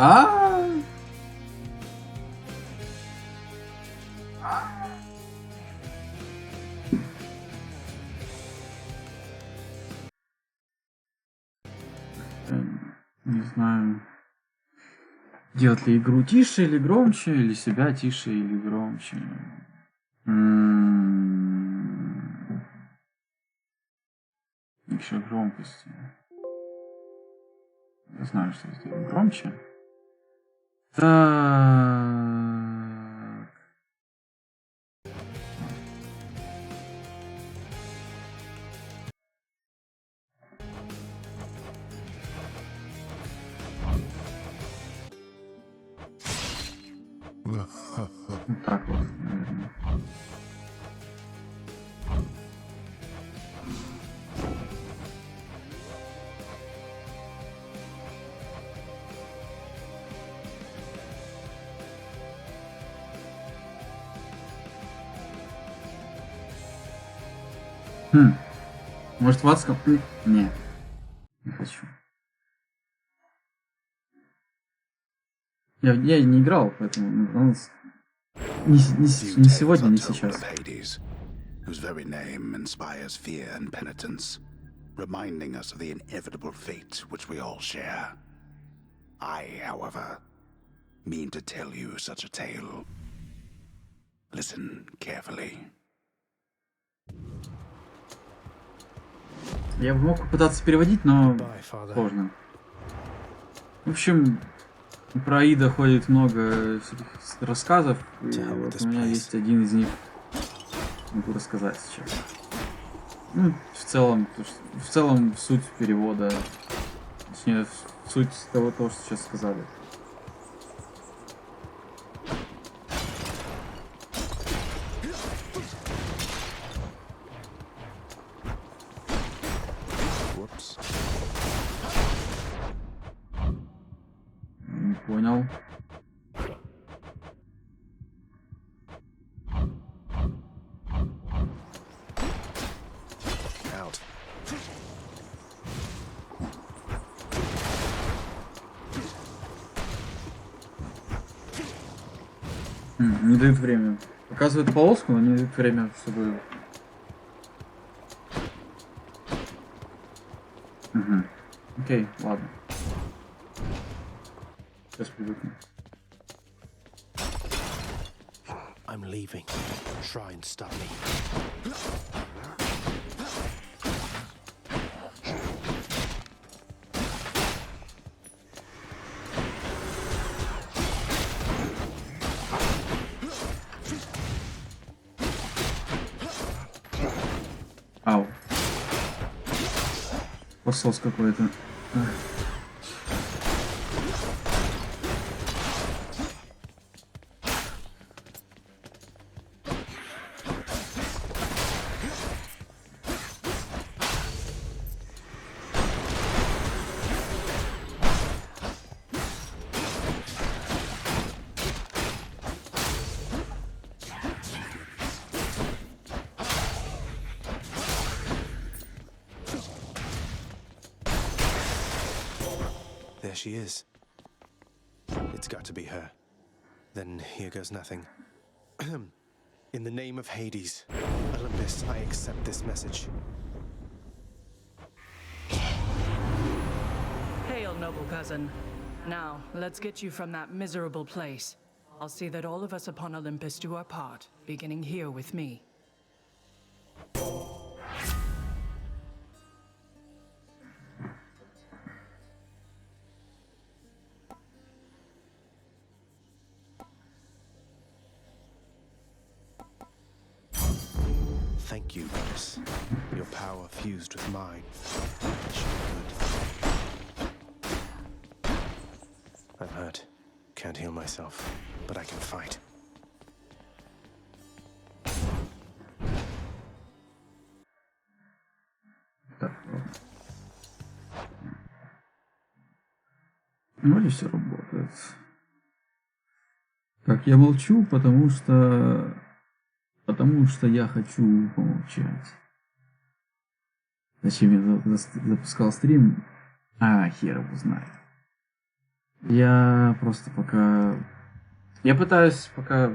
А! Не знаю, делать ли игру тише или громче, или себя тише или громче. Еще громкости. Я знаю, что сделать громче. Так. Вот так вот, наверное. Может, в адском? Не, не хочу. Я не играл, поэтому не сегодня, не сейчас. Whose very name inspires fear and penitence, reminding us of the inevitable fate which we all share. I, however, mean to tell you such a tale. Listen carefully. Я бы мог попытаться переводить, но сложно. В общем, про Аида ходит много рассказов, и вот у меня есть один из них. Могу рассказать сейчас. Ну, в целом суть перевода, точнее, суть того, что сейчас сказали. Не понял. Не дают время. Показывают полоску, но не дают время, чтобы... Окей, ладно. Сейчас привыкну. I'm leaving. Try and stop me. Ау. Посос какой-то. There she is. It's got to be her. Then here goes nothing. In the name of Hades, Olympus, I accept this message. Hail, noble cousin. Now, let's get you from that miserable place. I'll see that all of us upon Olympus do our part, beginning here with me. Thank you, goddess. Your power fused with mine. I'm hurt. Can't heal myself, but I can fight. Вроде все работает. Так, я молчу, потому что я хочу помолчать. Зачем я запускал стрим? А, хер его знает. Я просто пока... Я пытаюсь пока...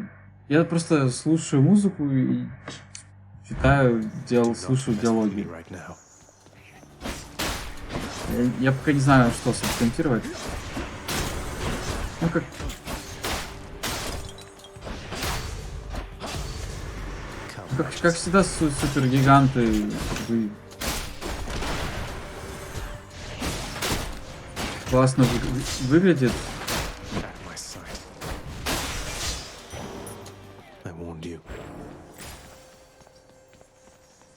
Я просто слушаю музыку и читаю, слушаю Mess with me диалоги. right now. Я пока не знаю, что субтитировать. Ну, Come, как всегда, супергиганты классно выглядит. at my side. I warned you.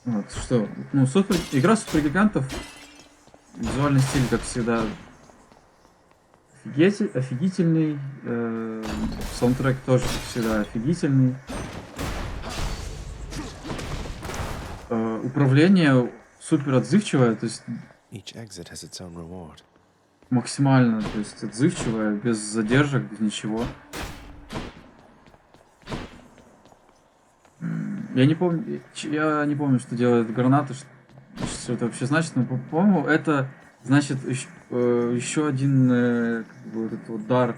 Вот, что, ну, игра супергигантов, визуальный стиль, как всегда, офигительный, саундтрек тоже, как всегда, офигительный. Управление супер отзывчивое, то есть Each exit has its own reward. максимально, то есть отзывчивое, без задержек, без ничего. Я не помню, что делает граната, что это вообще значит, но, по-моему, это значит еще один как бы, вот этот вот дар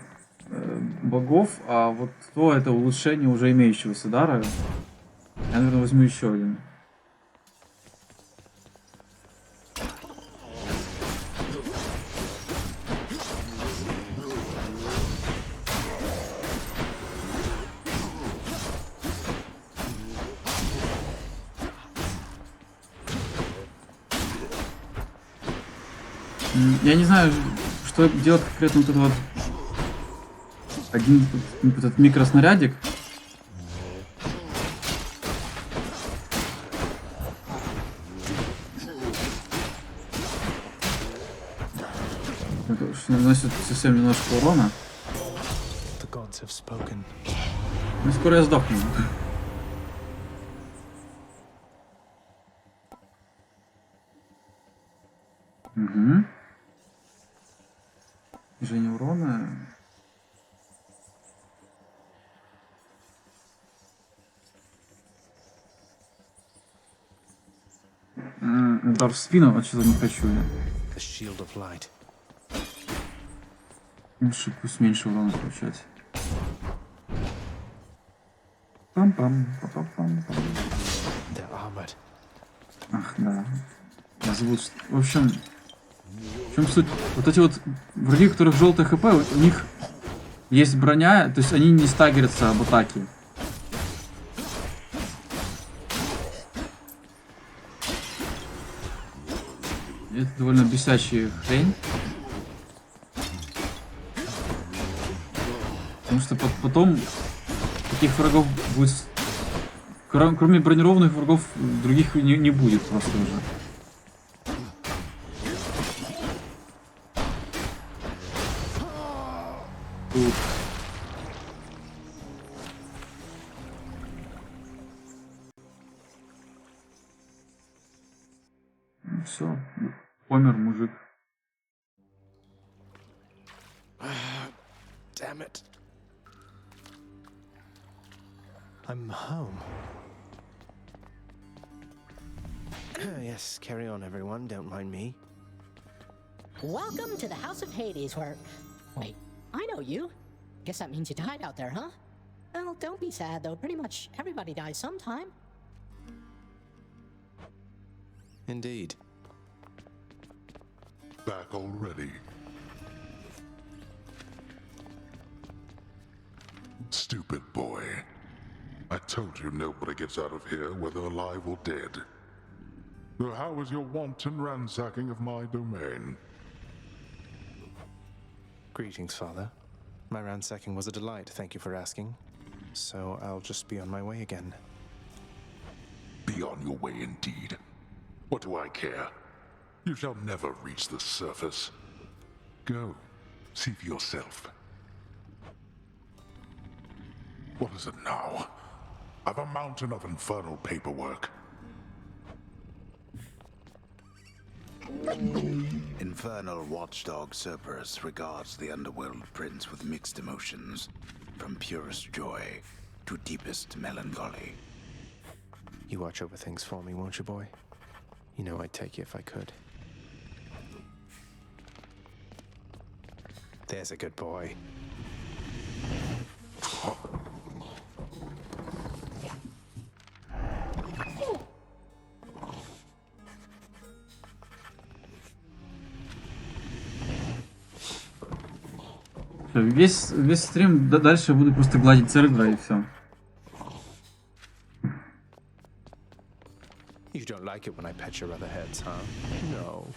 богов, а вот то это улучшение уже имеющегося дара. Я, наверное, возьму еще один. Я не знаю, что делать конкретно вот этот вот один вот этот микроснарядик. Это что наносит совсем немножко урона. The gods have spoken. Ну, скоро я сдохну. Угу. Снижение урона. Удар в спину, а что-то не хочу я. The shield of light. Лучше пусть меньше урона получать. Пам-пам, пам-пам-пам. They're armored. Ах, да. Зовут... В общем, суть? Вот эти вот враги, у которых желтый хп, у них есть броня, то есть они не стагерятся об атаке. И это довольно бесячая хрень. Потому что потом таких врагов будет... Кроме бронированных врагов, других не будет просто уже. Тут. Ну, все, помер мужик. Damn it. I'm home. Yes, carry on, everyone. Don't mind me. Welcome to the House of Hades, where... Wait, I know you. Guess that means you died out there, huh? Well, don't be sad, though. Pretty much everybody dies sometime. Indeed. Back already. Stupid boy. I told you nobody gets out of here, whether alive or dead. So how was your wanton ransacking of my domain? Greetings, Father. My ransacking was a delight, thank you for asking. So I'll just be on my way again. Be on your way indeed. What do I care? You shall never reach the surface. Go, see for yourself. What is it now? I've a mountain of infernal paperwork. Infernal watchdog Cerberus regards the underworld prince with mixed emotions, from purest joy to deepest melancholy. You watch over things for me, won't you, boy? You know I'd take you if I could. There's a good boy. Всё, весь стрим дальше буду просто гладить сервера и все. You don't like it when I pet your other heads, huh? No.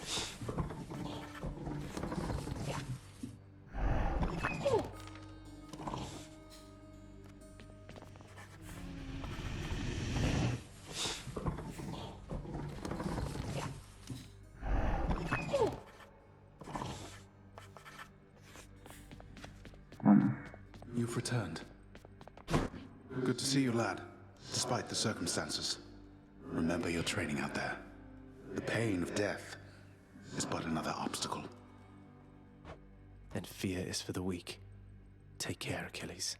Ладно. You've returned. Good to see you, lad, despite the circumstances. Remember your training out there. The pain of death is but another obstacle. And fear is for the weak. Take care, Achilles.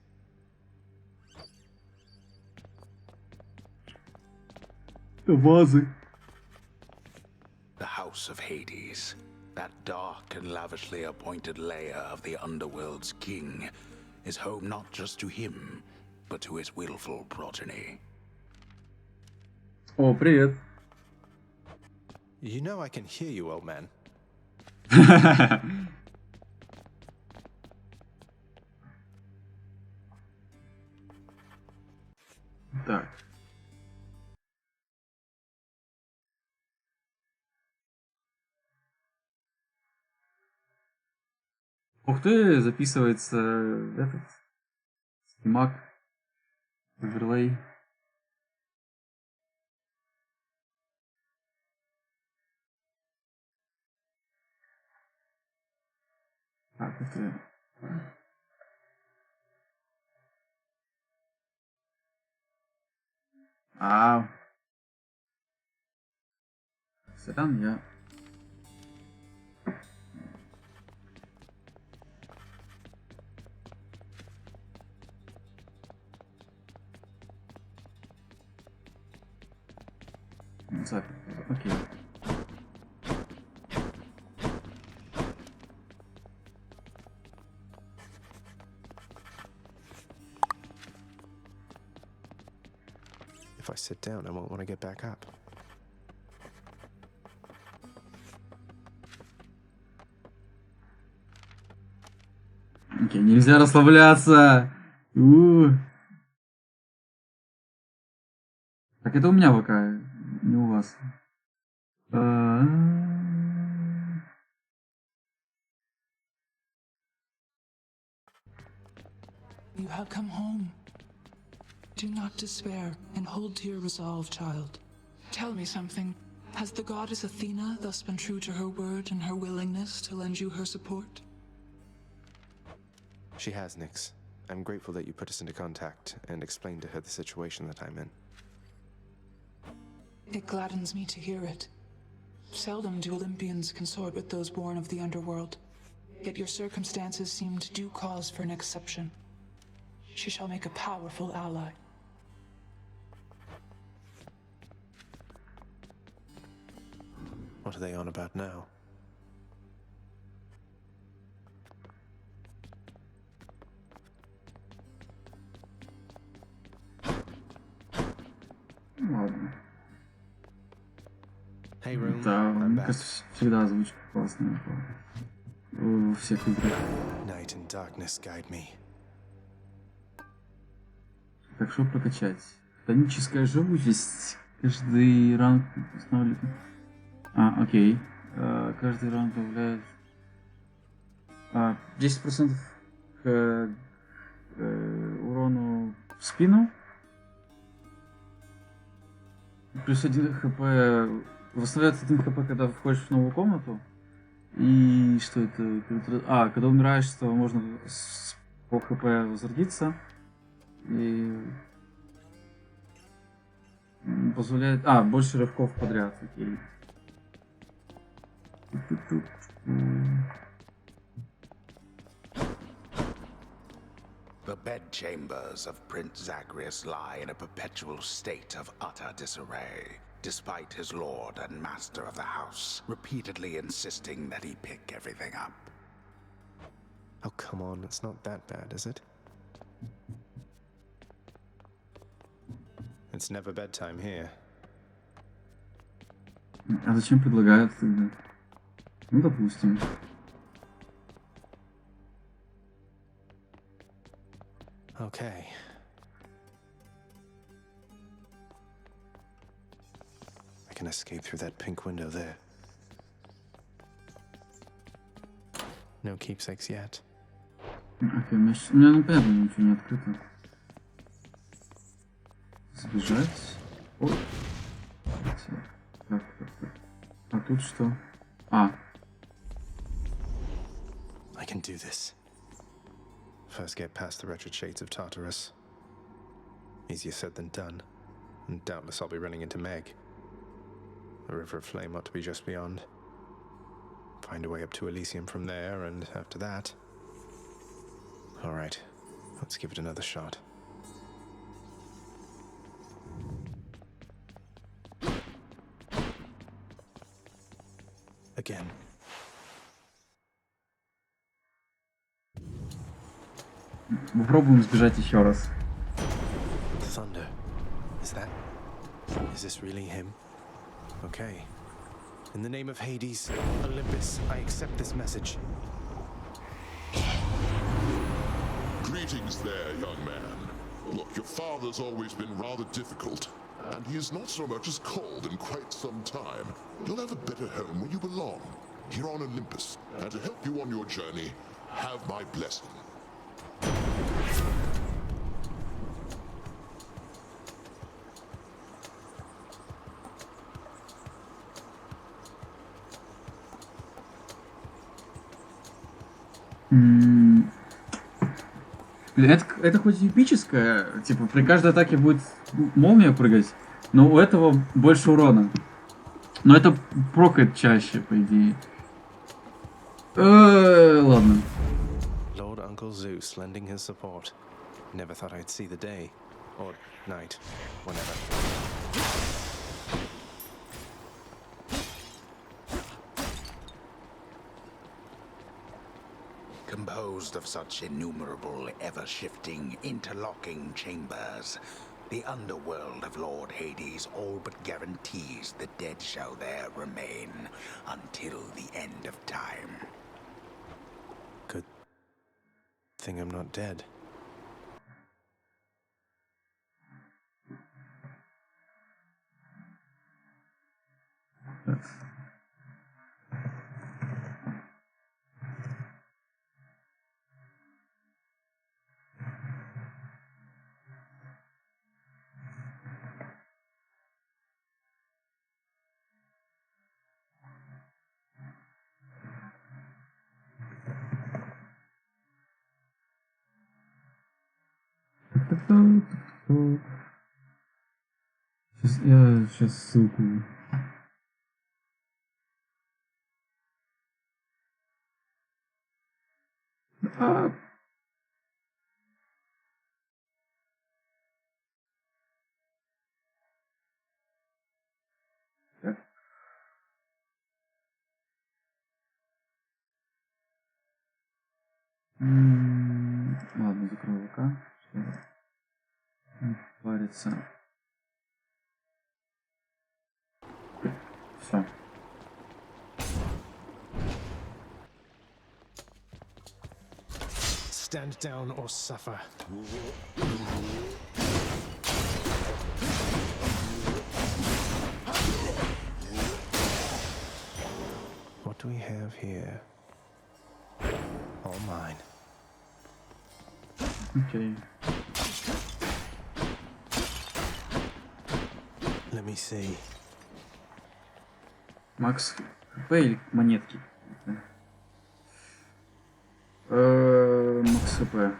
Вазы. The House of Hades, that dark and lavishly appointed lair of the underworld's king, is home not just to him, but to his willful progeny. О, привет. You know I can hear you, old man. Так. Ух ты, записывается этот стимак, оверлей. Так, это... Сорян, я... Окей. If I sit down, I won't want to get back up. Окей, нельзя расслабляться. Так, это у меня ВК, не у вас. You have come home. Do not despair and hold to your resolve, child. Tell me something. Has the goddess Athena thus been true to her word and her willingness to lend you her support? She has, Nyx. I'm grateful that you put us into contact and explained to her the situation that I'm in. It gladdens me to hear it. Seldom do Olympians consort with those born of the underworld. Yet your circumstances seemed due cause for an exception. She shall make a powerful ally. What are they on about now? Ладно. Hey, room. Да, I'm мне back. кажется, всегда озвучка классная во всех играх. Night and darkness guide me. Так что прокачать? Тоническая живучесть. Каждый ранг устанавливает. Окей. Каждый ранг добавляет 10% к урону в спину. Плюс 1 хп. Восстанавливается 1 хп, когда входишь в новую комнату. И что это? Когда умираешь, то можно с пол хп возродиться. И позволяет... больше рывков подряд. Окей. The bedchambers of Prince Zagreus lie in a perpetual state of utter disarray, despite his lord and master of the house repeatedly insisting that he pick everything up. Oh, come on, it's not that bad, is it? It's never bedtime here. А зачем предлагают тогда? Ну, допустим. Okay. I can escape through that pink window there. No keepsakes yet. Окей, у меня, ну, понятно, ничего не открыто. Сбежать. О. Так. А тут что? А. I can do this. First get past the wretched shades of Tartarus. Easier said than done. And doubtless I'll be running into Meg. The River of Flame ought to be just beyond. Find a way up to Elysium from there, and after that... Alright, let's give it another shot. Again. Попробуем сбежать еще раз. Thunder. Is this really him? Okay. In the name of Hades, Olympus, I accept this message. Greetings there, young man. Look, your father's always been rather difficult, and he has not so much as called in quite some time. You'll have a better home where you belong, here on Olympus. And to help you on your journey, have my blessing. Это хоть эпическое, типа при каждой атаке будет молния прыгать, но у этого больше урона. Но это прокает чаще, по идее. Ладно. Lord Uncle Zeus lending his support. Never thought I'd see the day. Or night. Whenever. Composed of such innumerable, ever-shifting, interlocking chambers, the underworld of Lord Hades all but guarantees the dead shall there remain until the end of time. Good thing I'm not dead. Я сейчас ссылку. Так. Ладно, закрою ВК. Париться. Все. Stand down or suffer. What do we have here? All mine. Окей. Let me see. Макс ХП или монетки? Макс ХП.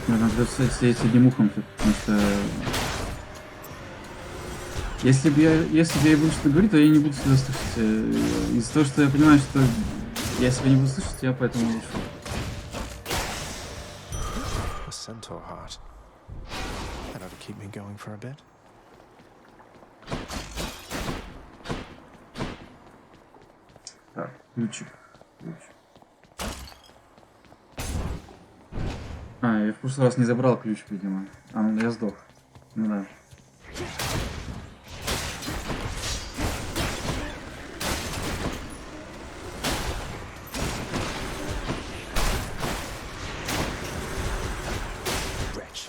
Наверное, придется сидеть с одним ухом, потому что... Если я и буду что-то говорить, то я не буду себя слышать. Из-за того, что я понимаю, что я себя не буду слышать, я поэтому ушу. A centaur heart. That ought to keep me going for a bit. Так, ключик. А, я в прошлый раз не забрал ключ, видимо. А, ну я сдох. Ну да. Wretch.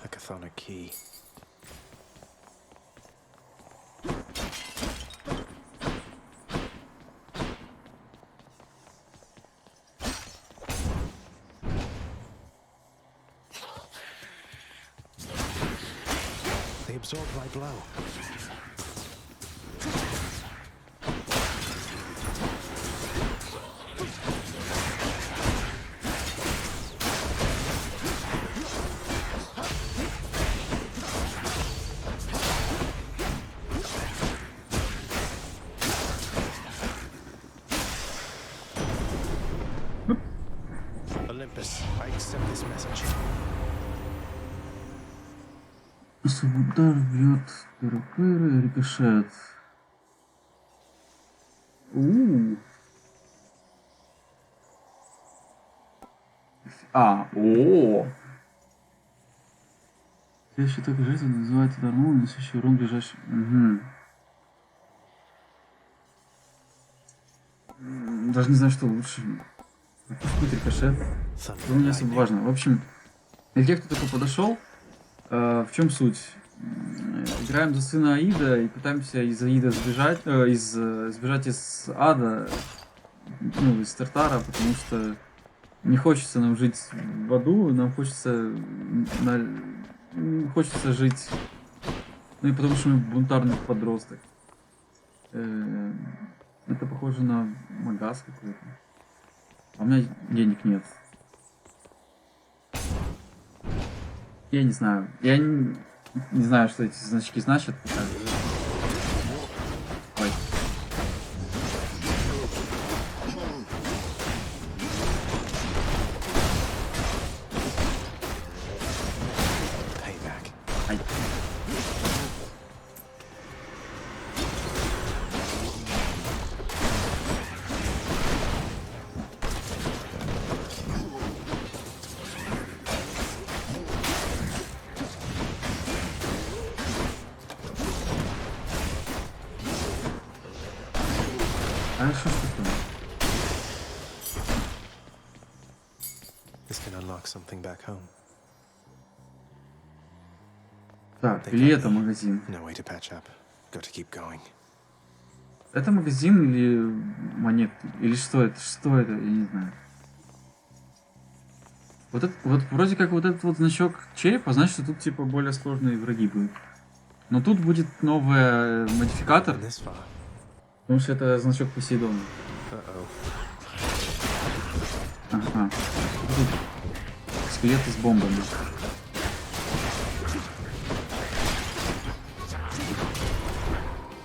A chthonic key. They absorbed my blow. Olympus, I accept this message. Удар бьет пыры, рикошет. О. Следующий так житель называется удар молнии, несущий урон ближайший. Даже не знаю, что лучше. Какой рикошет. Это не особо важно. В общем, если кто такой подошел, в чем суть? Играем за сына Аида и пытаемся из Аида сбежать, сбежать из ада, ну, из Тартара, потому что не хочется нам жить в аду, нам хочется жить, ну и потому что мы бунтарный подросток. Это похоже на магаз какой-то. А у меня денег нет. Я не знаю. Я не знаю, что эти значки значат. Ой. Ай. А что ж такое? This can unlock something back home. Так, или это магазин? No way to patch up. Got to keep going. Это магазин или монет? Или что это? Что это? Я не знаю. Вот вроде как вот этот вот значок черепа, значит, что тут типа более сложные враги будут. Но тут будет новый модификатор, This far. потому что это значок Посейдона. Ага. Тут скелеты с бомбами.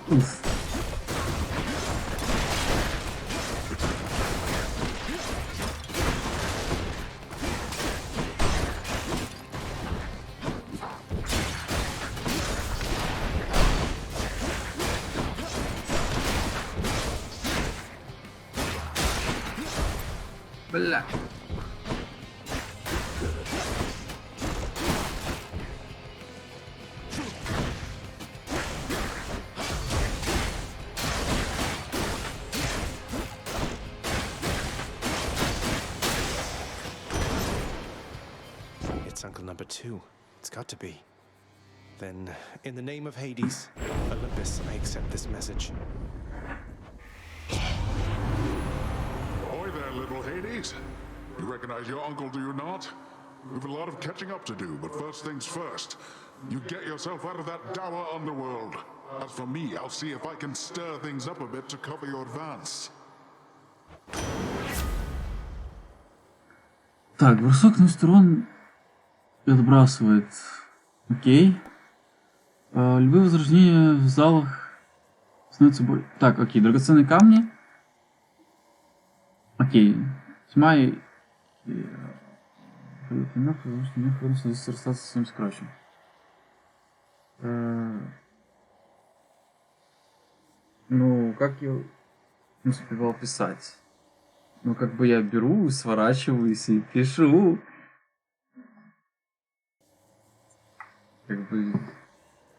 Уф. Бля. It's Uncle Number 2. It's got to be. Then, in the name of Hades, Olympus, I accept this message. Ahoy there, little Hades. You recognize your uncle, do you not? We've a lot of catching up to do, but first things first. You get yourself out of that dour underworld. As for me, I'll see if I can stir things up a bit to cover your advance. Так, бросок на сторон отбрасывает. Окей. Любые возрождения в залах становятся более... Так, окей, драгоценные камни. Окей. Тьма и... Здесь расстаться со своим сокровищем. Ну, как я успевал писать? Ну, как бы я беру, сворачиваюсь и пишу. Как бы...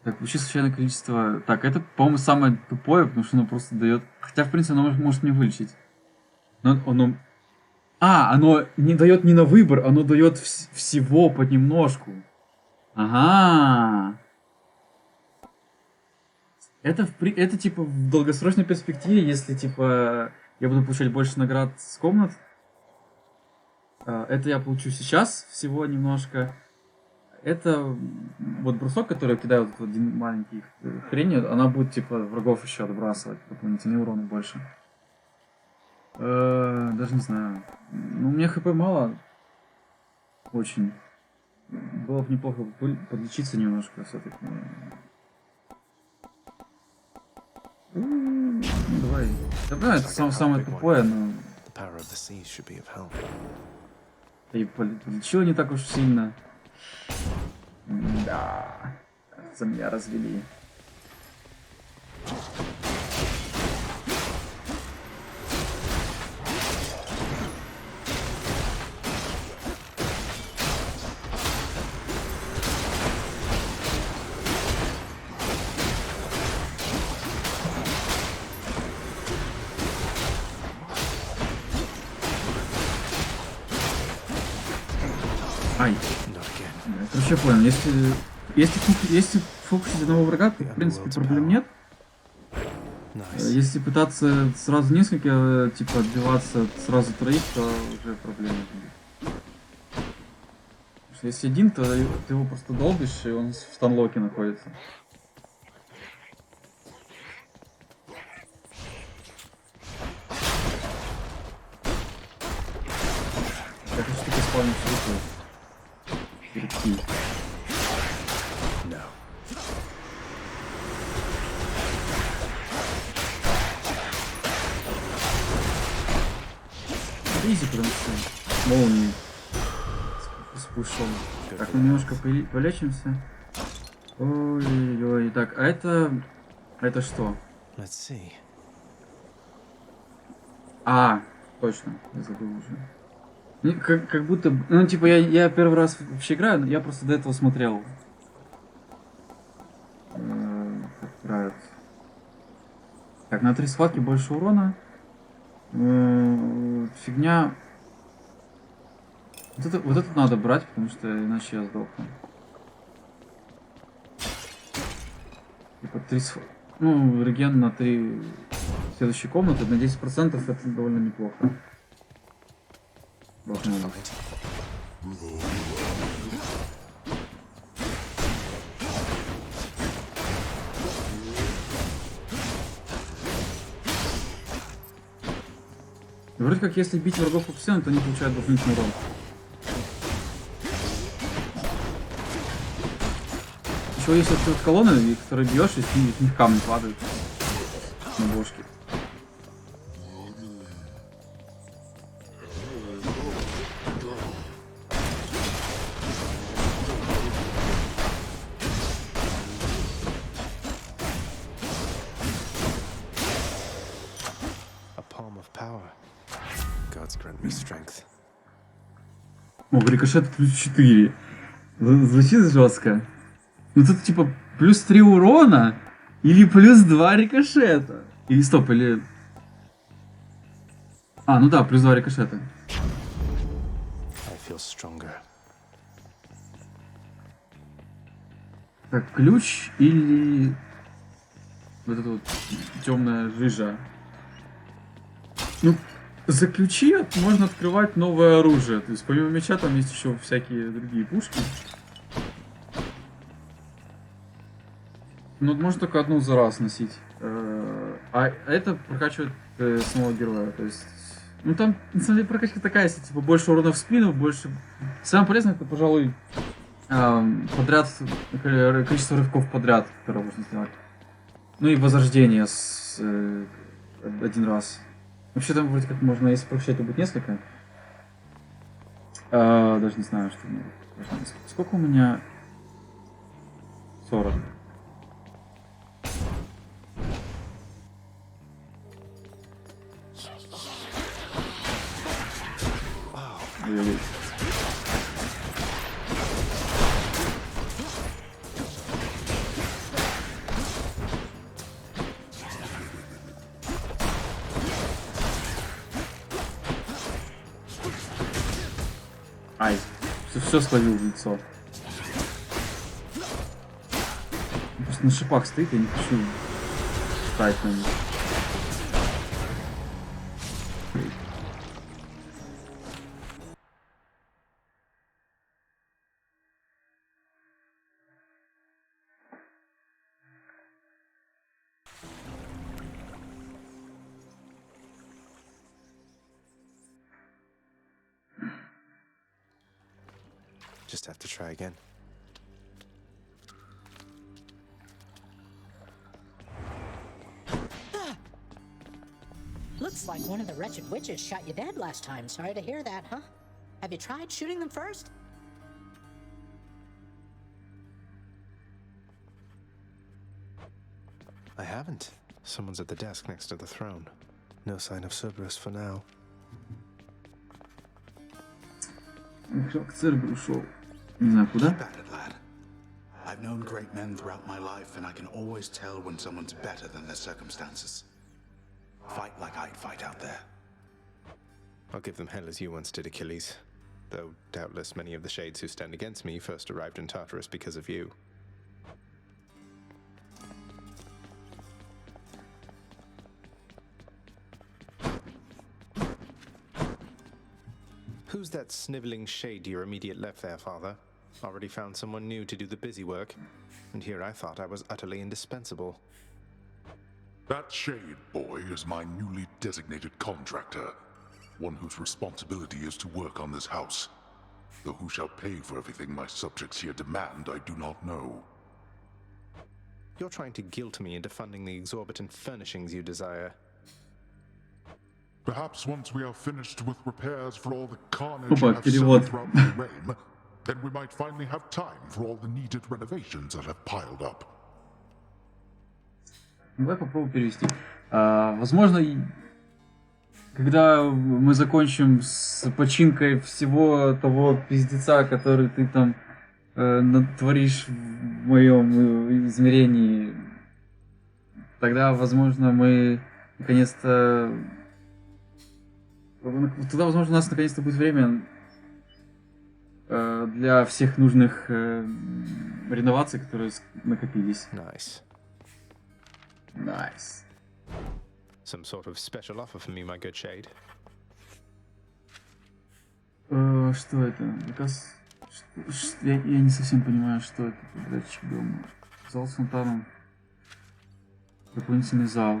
Так, получи случайное количество... Так, это, по-моему, самое тупое, потому что оно просто дает... Хотя, в принципе, оно может мне вылечить. Но оно... оно не дает не на выбор, оно дает всего понемножку. Ага. Это типа в долгосрочной перспективе, если типа я буду получать больше наград с комнат. Это я получу сейчас всего немножко. Это вот брусок, который я кидаю вот один маленький хрень, она будет типа врагов еще отбрасывать, дополнительный урон больше. Даже не знаю. Ну, мне хп мало. Очень. Было бы неплохо подлечиться немножко все-таки. Ну, давай. Да, это самое тупое, но... И подлечила не так уж сильно. Да. За меня развели. Ай. Я короче понял, если фокусить одного врага, то в принципе проблем нет. Если пытаться сразу несколько, типа отбиваться сразу троих, то уже проблемы будет. Потому что если один, то ты его просто долбишь, и он в станлоке находится. Эта штука спавнится выходит. Перейти. Изи, потому что молнии с пушом. Так, мы немножко полечимся. Ой-ой-ой. Так, а это... Это что? Точно. Я забыл уже. Как будто... Ну, типа, я первый раз вообще играю, но я просто до этого смотрел. Как играют. Так, на 3 схватки больше урона. Фигня. Вот это надо брать, потому что иначе я сдохну. Типа 3 Ну, реген на 3 следующей комнаты на 10% это довольно неплохо. Вроде как если бить врагов по стенам, то они получают дополнительный урон. Еще есть вот колонны, которые бьешь, и с них камни падают на бошки. О, рикошет плюс 4. Звучит жестко. Ну тут типа плюс 3 урона или плюс 2 рикошета. Или стоп, или... Ну да, плюс 2 рикошета. Так, ключ или... Вот эта вот темная жижа. Ну, за ключи можно открывать новое оружие. То есть помимо меча там есть еще всякие другие пушки. Ну, можно только одну за раз носить. А это прокачивает самого героя. То есть, ну там, на самом деле, прокачка такая, если, типа, больше урона в спину, больше... Самое полезное, это, пожалуй, подряд, количество рывков подряд, которые можно сделать. Ну и возрождение один раз. Вообще там вроде как можно, если прокачать, то будет несколько. Даже не знаю, что... Сколько у меня... 40. Ой-ой-ой. Ай, все словил в лицо. Просто на шипах стоит, я не хочу встать на них. Just have to try again. Looks like one of the wretched witches shot you dead last time. Sorry to hear that, huh? Have you tried shooting them first? I haven't. Someone's at the desk next to the throne. No sign of Cerberus for now. К Церберу ушел. Не знаю куда. Keep at it, lad. I've known great men throughout my life, and I can always tell when someone's better than their circumstances. Fight like I'd fight out there. I'll give them hell as you once did, Achilles. Though doubtless many of the shades who stand against me first arrived in Tartarus because of you. Who's that sniveling shade to your immediate left there, father? Already found someone new to do the busy work, and here I thought I was utterly indispensable. That shade boy is my newly designated contractor, one whose responsibility is to work on this house. Though who shall pay for everything my subjects here demand, I do not know. You're trying to guilt me into funding the exorbitant furnishings you desire. Perhaps once we are finished with repairs for all the carnage you Опа, have перевод. sowed throughout my reign, then we might finally have time for all the needed renovations that have piled up. Давай попробую перевести. Возможно, когда мы закончим с починкой всего того пиздеца, который ты там натворишь в моем измерении, тогда, возможно, мы наконец-то... Тогда, возможно, у нас наконец-то будет время для всех нужных реноваций, которые накопились. Nice. Nice. Some sort of special offer for me, my good shade. Что это? Я не совсем понимаю, что это. Датчик дома. Зал с фонтаном. Дополнительный зал.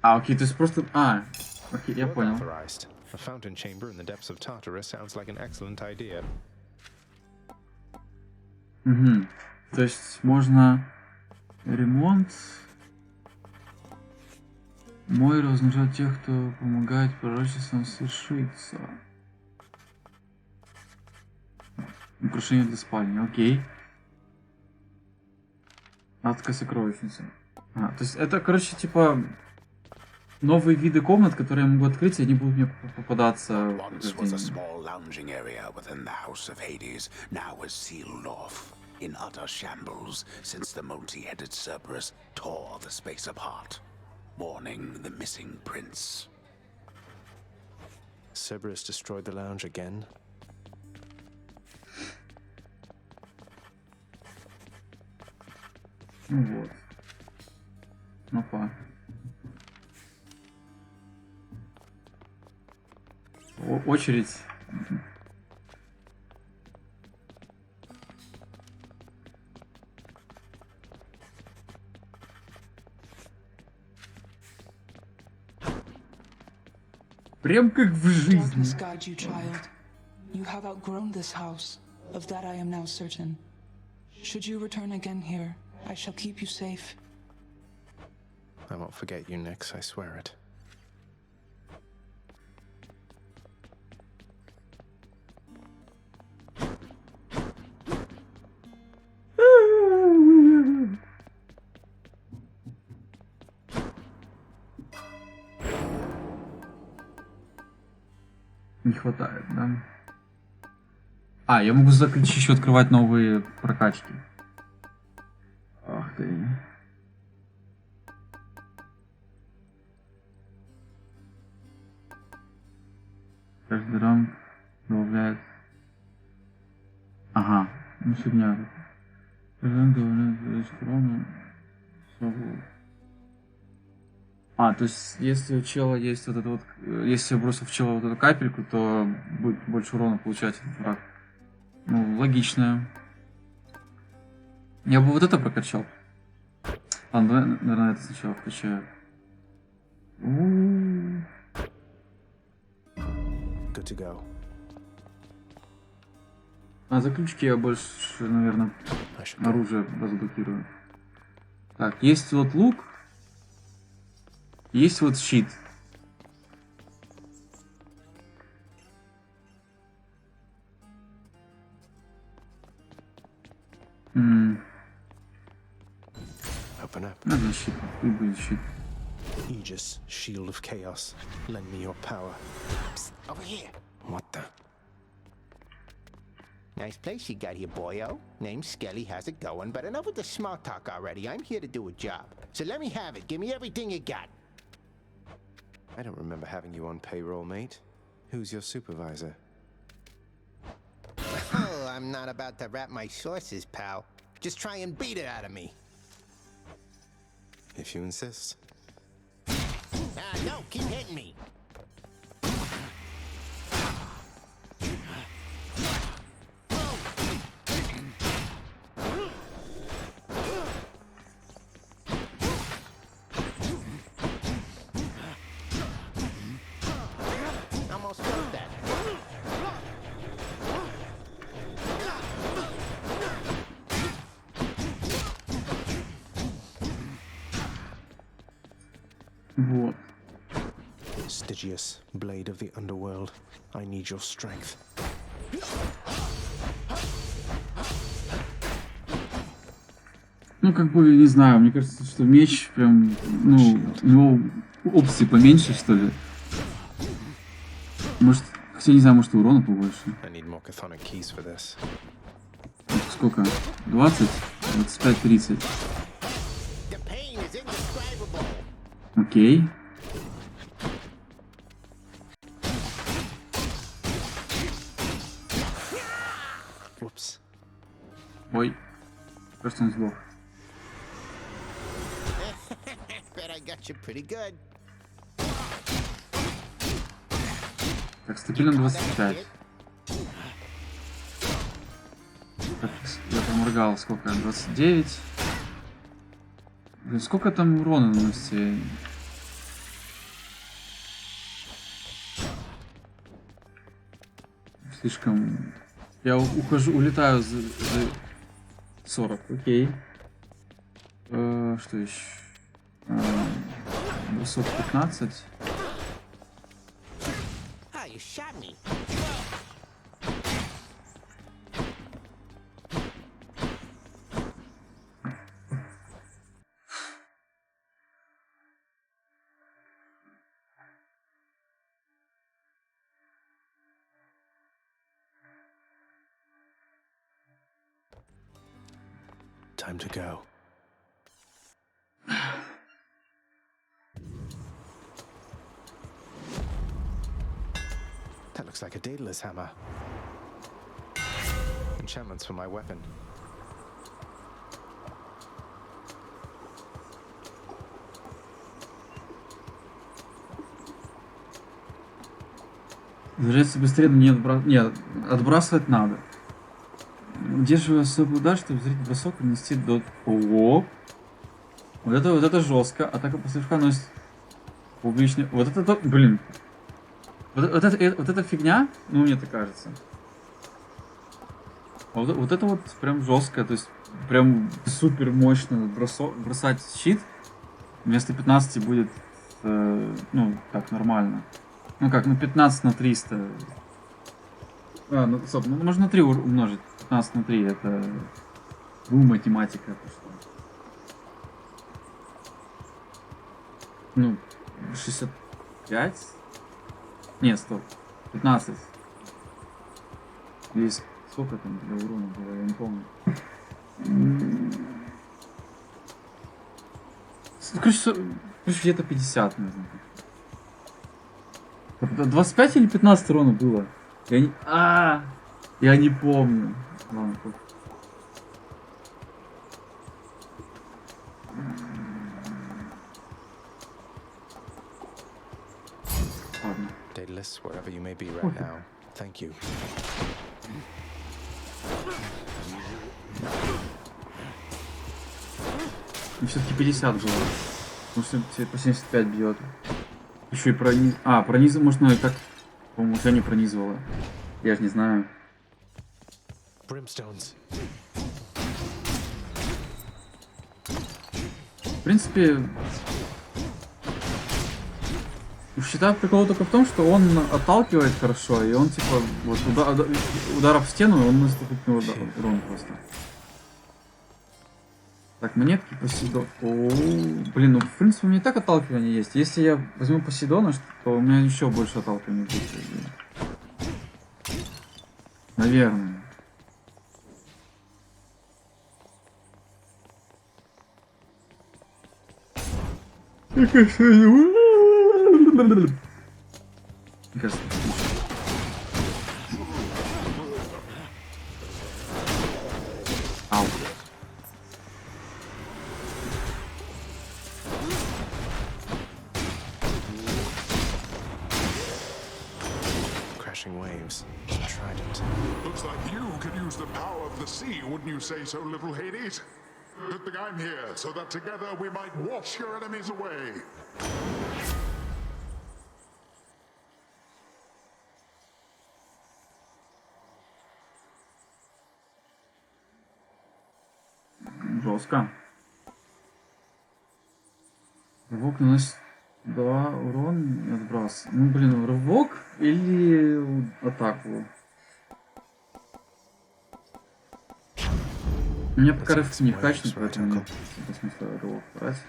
Окей, то есть просто... окей, я понял. Authorized. A fountain chamber in the depths of Tartarus sounds like an excellent idea. Угу. То есть можно ремонт. Мой размножать тех, кто помогает пророчествам свершиться. Украшение для спальни, окей. Адская сокровищница. То есть это, короче, типа новые виды комнат, которые я могу открыть, и они будут мне попадаться. Once was a small lounging area within the House of Hades, now is sealed off, in utter shambles, since the multi-headed Cerberus tore the space apart, warning the missing prince. Cerberus destroyed the lounge again. Ну вот. Опа. Очередь Прям как в жизни. Darkness guide you, child. You have outgrown this house. Of that I am now certain. Should you return again here, I shall keep you safe. I won't forget you, Nix, I swear it. Не хватает, да? А, я могу за ключи еще открывать новые прокачки. Ах ты. Каждый ранг добавляет... Ага, ну фигня. Каждый ранг добавляет урона. А, то есть, если у чела есть вот это вот... Если я бросил в чела вот эту капельку, то будет больше урона получать этот враг. Ну, логично. Я бы вот это прокачал. Ладно, давай, наверное, это сначала вкачаю. Good to go. А за ключики я больше, наверное, оружие разблокирую. Так, есть вот лук. Есть вот щит. Open up. Надо щит. И будет щит. Aegis, shield of chaos. Lend me your power. Psst, over here. What the? Nice place you got here, boyo. Name's Skelly, how's it going? But enough with the small talk already. I'm here to do a job. So let me have it. Give me everything you got. I don't remember having you on payroll, mate. Who's your supervisor? Oh, I'm not about to wrap my sources, pal. Just try and beat it out of me. If you insist. No, keep hitting me. Almost got that. Вот. Stygius, blade of the underworld. I need your strength. Ну, как бы, не знаю, мне кажется, что меч прям, ну, у него опций поменьше, что ли. Может, хотя не знаю, может, и урона побольше. I need more chthonic keys for this. Сколько? 20? 25, 30. The pain is indescribable. Окей. Whoops. Ой. Кажется, он сдох. Bet I got you pretty good. Так, стабильно 25. Так, я проморгал, сколько? 29. Блин, сколько там урона наносите? Слишком... Я ухожу, улетаю за 40, окей. Что еще? 215. Ah, you shot me. Time to go. That looks like a Daedalus hammer. Enchantments for my weapon. Заряжаться быстрее, но нет, отбрасывать надо. Удерживая особый удар, чтобы взрыть бросок и нанести до... Ого! Вот это жестко. Атака после рывка наносит публичный... Вот это... Блин. Вот эта фигня, ну мне так кажется. Вот это вот прям жестко, то есть прям супер мощно бросать щит. Вместо 15 будет, ну, так, нормально. Ну как, ну 15 на 300. А, ну, стоп, ну можно на 3 умножить. 15 на 3, это... математика пошла. Ну, 65? Нет, стоп. 15. Здесь сколько там для урона было, я не помню. Короче, где-то 50, наверное. 25 или 15 урона было? Я не помню. Ладно, ладно. Daedalus, wherever you may be right now, thank you. Все-таки 50 было. Потому что по 75 бьет. Еще и прониз... может, ну и так, по-моему, уже не пронизывало. Я же не знаю. Brimstones. В принципе, у щита прикол только в том, что он отталкивает хорошо, и он типа вот ударов в стену, он наносит урон просто. Так, монетки Посейдон. Блин, ну в принципе у меня и так отталкивание есть. Если я возьму Посейдона, то у меня еще больше отталкивания будет. Наверное. Мне кажется, ау. Crashing waves. Trident. Looks like you could use the power of the sea, wouldn't you say so, little Hades? Good thing I'm here, so that together we might wash your enemies away. Жестко. Рывок наносит 2 урон и отброс. Ну блин, рывок или атаку? У меня пока рывки не вкачаны, поэтому нет смысла рывок брать.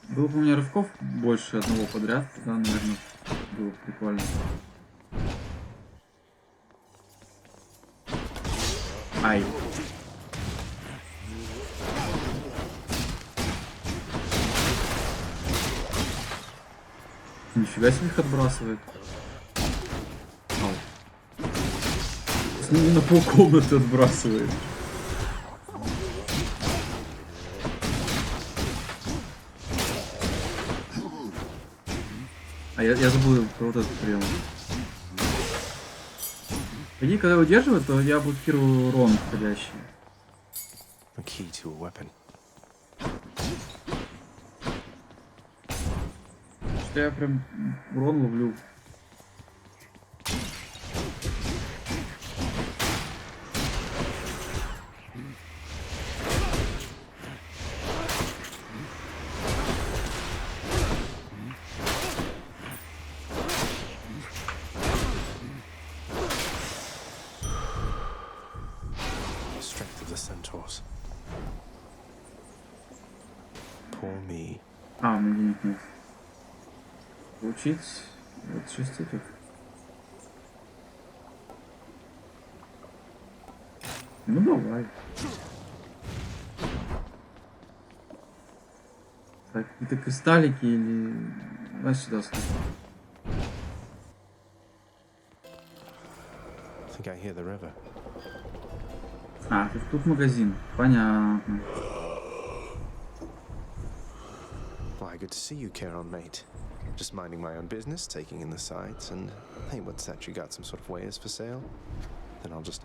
Было бы у меня рывков больше одного подряд, тогда, наверное, было бы прикольно. Ай. Нифига себе их отбрасывает. С ними на полкомнаты отбрасывает. Я забыл про вот этот прием. И когда удерживает, то я блокирую урон входящий. A key to a weapon. Что я прям урон ловлю. Strength of the centaurs. Poor me. У меня денег нет. Получить вот 6 этих. Ну давай. Так, какие-то кристаллики или... Давай сюда сходи. I think I hear the river. Тут магазин. Понятно. Why, good to see you, Charon, mate. Just minding my own business, taking in the sights, and hey, what's that? You got some sort of wares for sale? Then I'll just...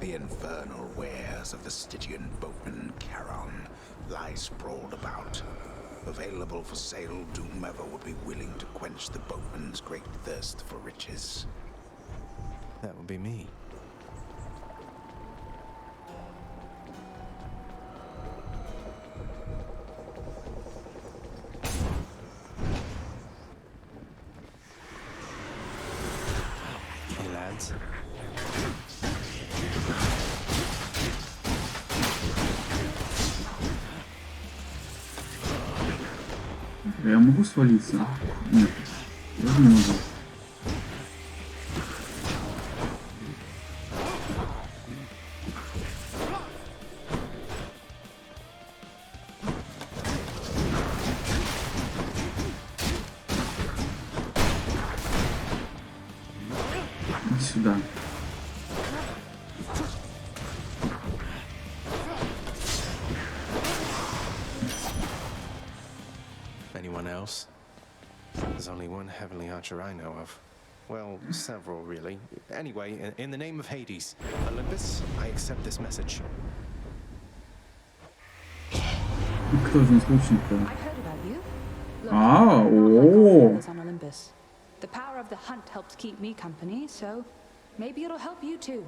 The infernal wares of the Stygian boatman Charon lie sprawled about. available for sale to whomever would be willing to quench the boatman's great thirst for riches. That would be me. Hey, lads. Я могу свалиться? Нет. Я не могу. Иди сюда. Anyone else? There's only one heavenly archer I know of. Well, several, really. Anyway, in the name of Hades, Olympus, I accept this message. Кто же нас лучник-то? I heard about you. Look, Ah, I'm not like all the oh. others on Olympus. The power of the hunt helps keep me company, so maybe it'll help you too.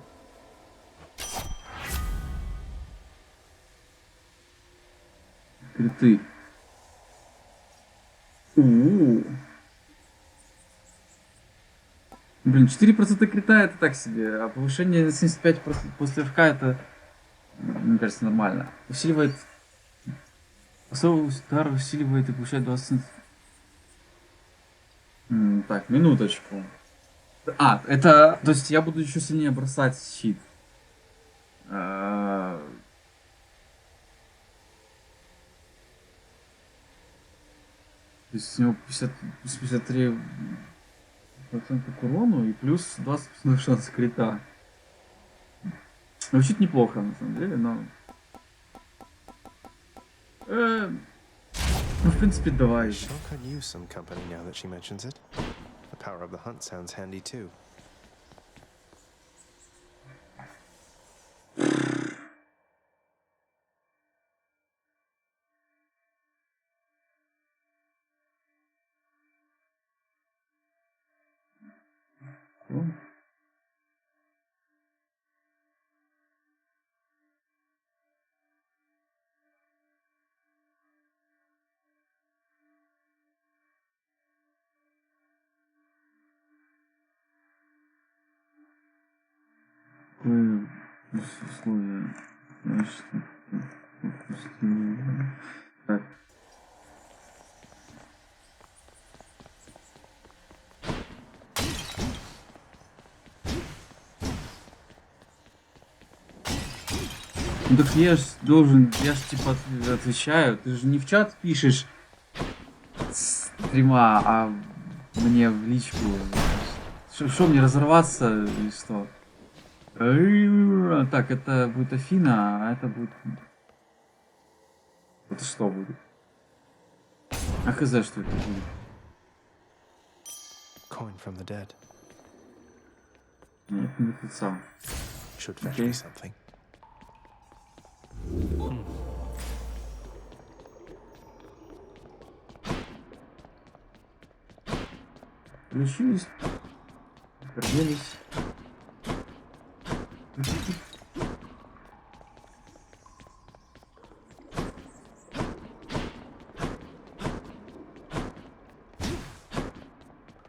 Криты. У-у-у. Блин, 4% крита это так себе, а повышение на 75% после ФК это, мне кажется, нормально. Усиливает... Особый удар усиливает и повышает 20%. Так, минуточку. А, это... То есть я буду еще сильнее бросать щит. То есть у него 53% к урону и плюс 20% шанс крита. Звучит неплохо, на самом деле, но... Ну, в принципе, давай. Sure could use some company now that she mentions it. The power of the hunt sounds handy too. Условия. Значит, так. Ну так я ж должен, я ж типа отвечаю, ты же не в чат пишешь стрима, а мне в личку. Что мне разорваться или что? Так, это будет Афина, а это будет... Это что будет? А хз, что это будет? Coin from the dead. Нет, не лица. Should fetch Okay. me something. Включились. Перделись.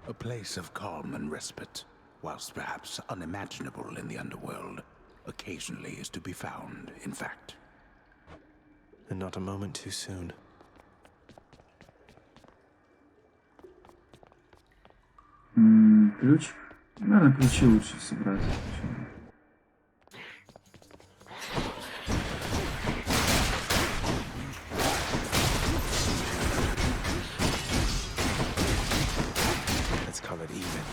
A place of calm and respite, whilst perhaps unimaginable in the underworld, occasionally is to be found, in fact. And not a moment too soon. Ключ. Наверное, ключи лучше собрать. Let's call it even.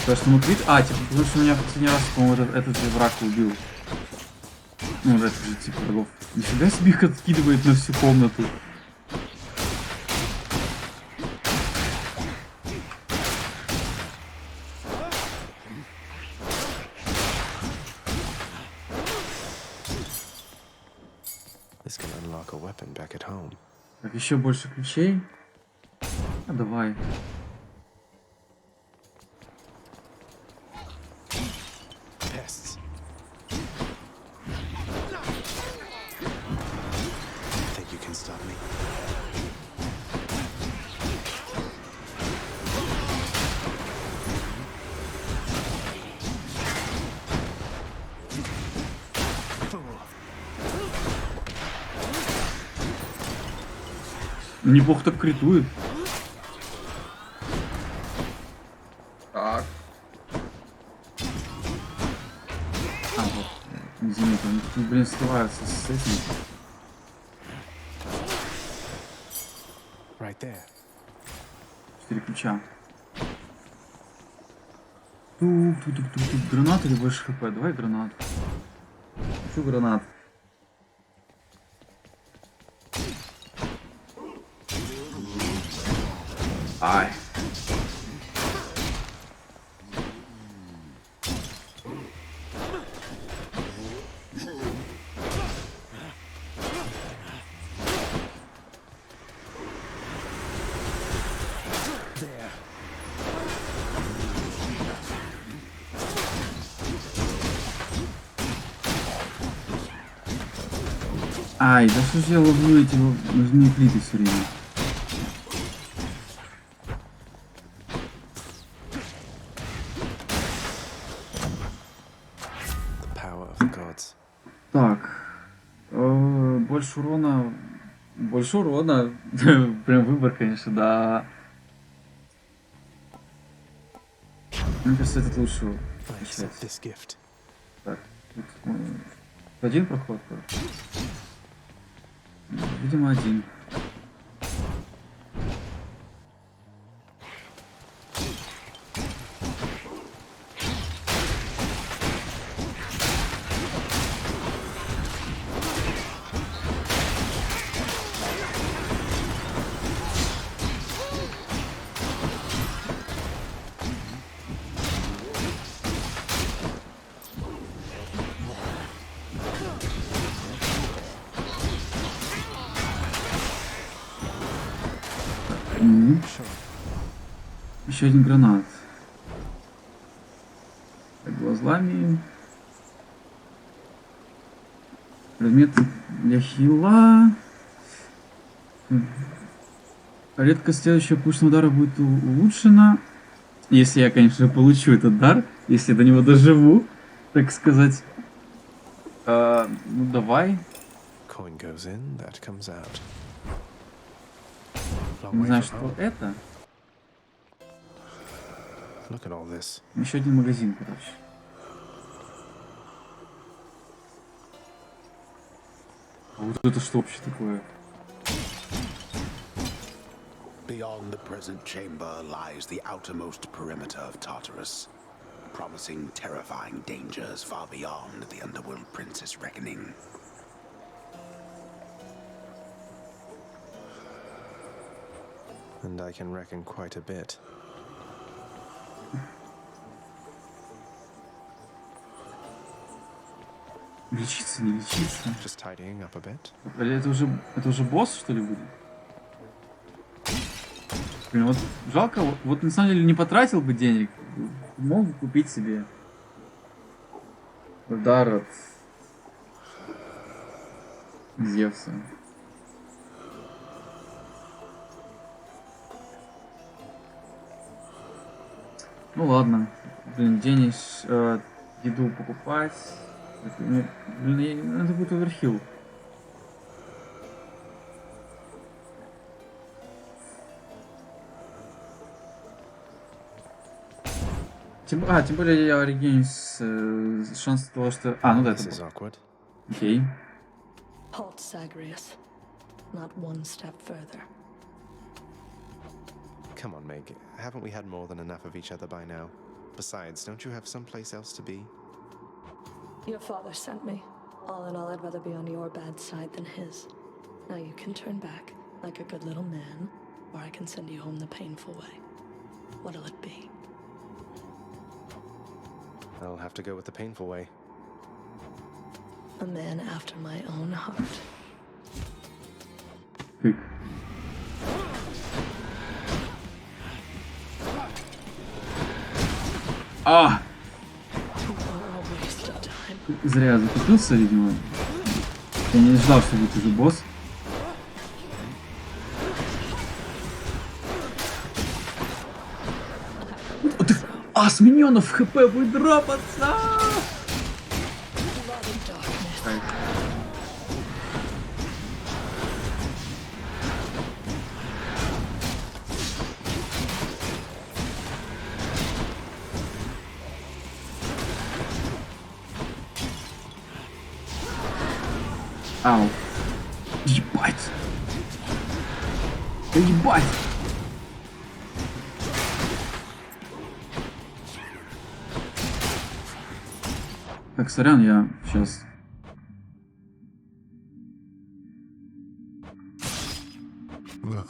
Потому что мудрит... А, типа, потому что меня в последний раз, по-моему, этот же враг убил. Ну, это же типа врагов. Нифига себе их откидывает на всю комнату. unlock a weapon back at home. Так, еще больше ключей. А давай. Pests. Think you can stop me? Неплохо так критует. Так. А, вот. Извини, там, блин, сливаются с этим. Right there. 4 ключа. Тук-тук-тук-тук. Гранат или больше хп? Давай гранат. Хочу гранат. Ай. Ай, да что же я ловлю эти нужные плиты все время? The power of the gods. Так. Больше урона. Больше урона. Прям выбор, конечно, да. Мне кажется, этот лучше I начать. accept this gift. Так. Тут, один проход. Видимо, один. Еще один гранат. Так, глазами. Предмет для хила. Редкость следующего пушного удара будет улучшена. Если я, конечно, получу этот дар. Если до него доживу, так сказать. Ну давай. Coin goes in, that comes out. Long Не way знаю, from что home. это. Look at all this. Еще один магазин, короче. А вот это что вообще такое? Beyond the present chamber lies the outermost perimeter of Tartarus, promising terrifying dangers far beyond the Underworld Prince's reckoning. And I can reckon quite a bit. Лечиться, не лечиться. Just tidying up a bit. Или это уже босс, что ли, будет? Блин, вот жалко, вот на самом деле не потратил бы денег. Мог бы купить себе дар от Зевса. Ну ладно. Блин, денег, еду покупать. Блин, это будет оверхилл. Тем более я регенюсь шанс того, что... ну да, This это is был. awkward. Окей. Halt, Zagreus. Not one step further. Come on, Meg. Haven't we had more than enough of each other by now? Besides, don't you have someplace else to be? Your father sent me. All in all, I'd rather be on your bad side than his. Now you can turn back, like a good little man, or I can send you home the painful way. What'll it be? I'll have to go with the painful way. A man after my own heart. А! A waste of time. Зря я закупился, видимо. Я не ждал, что будет уже босс. А, с миньонов хп будет дропаться! Кайф. Ау. Ебать! Да ебать! Так, сорян, я сейчас... Мне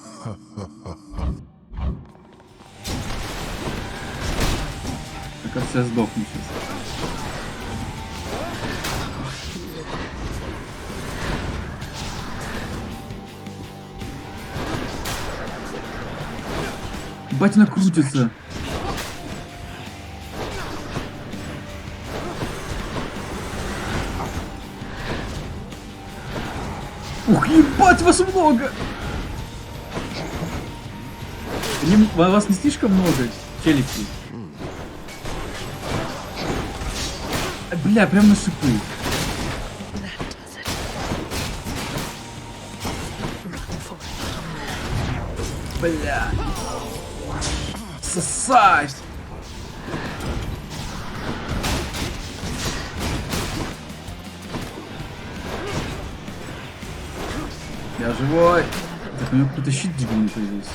кажется, я сдохну сейчас. Батина крутится. Ух, ебать, вас много! Вас не слишком много, челики? Бля, прям на шипы. Бля. Сосать! Я живой! Так, у него какой-то щит дебильный появился.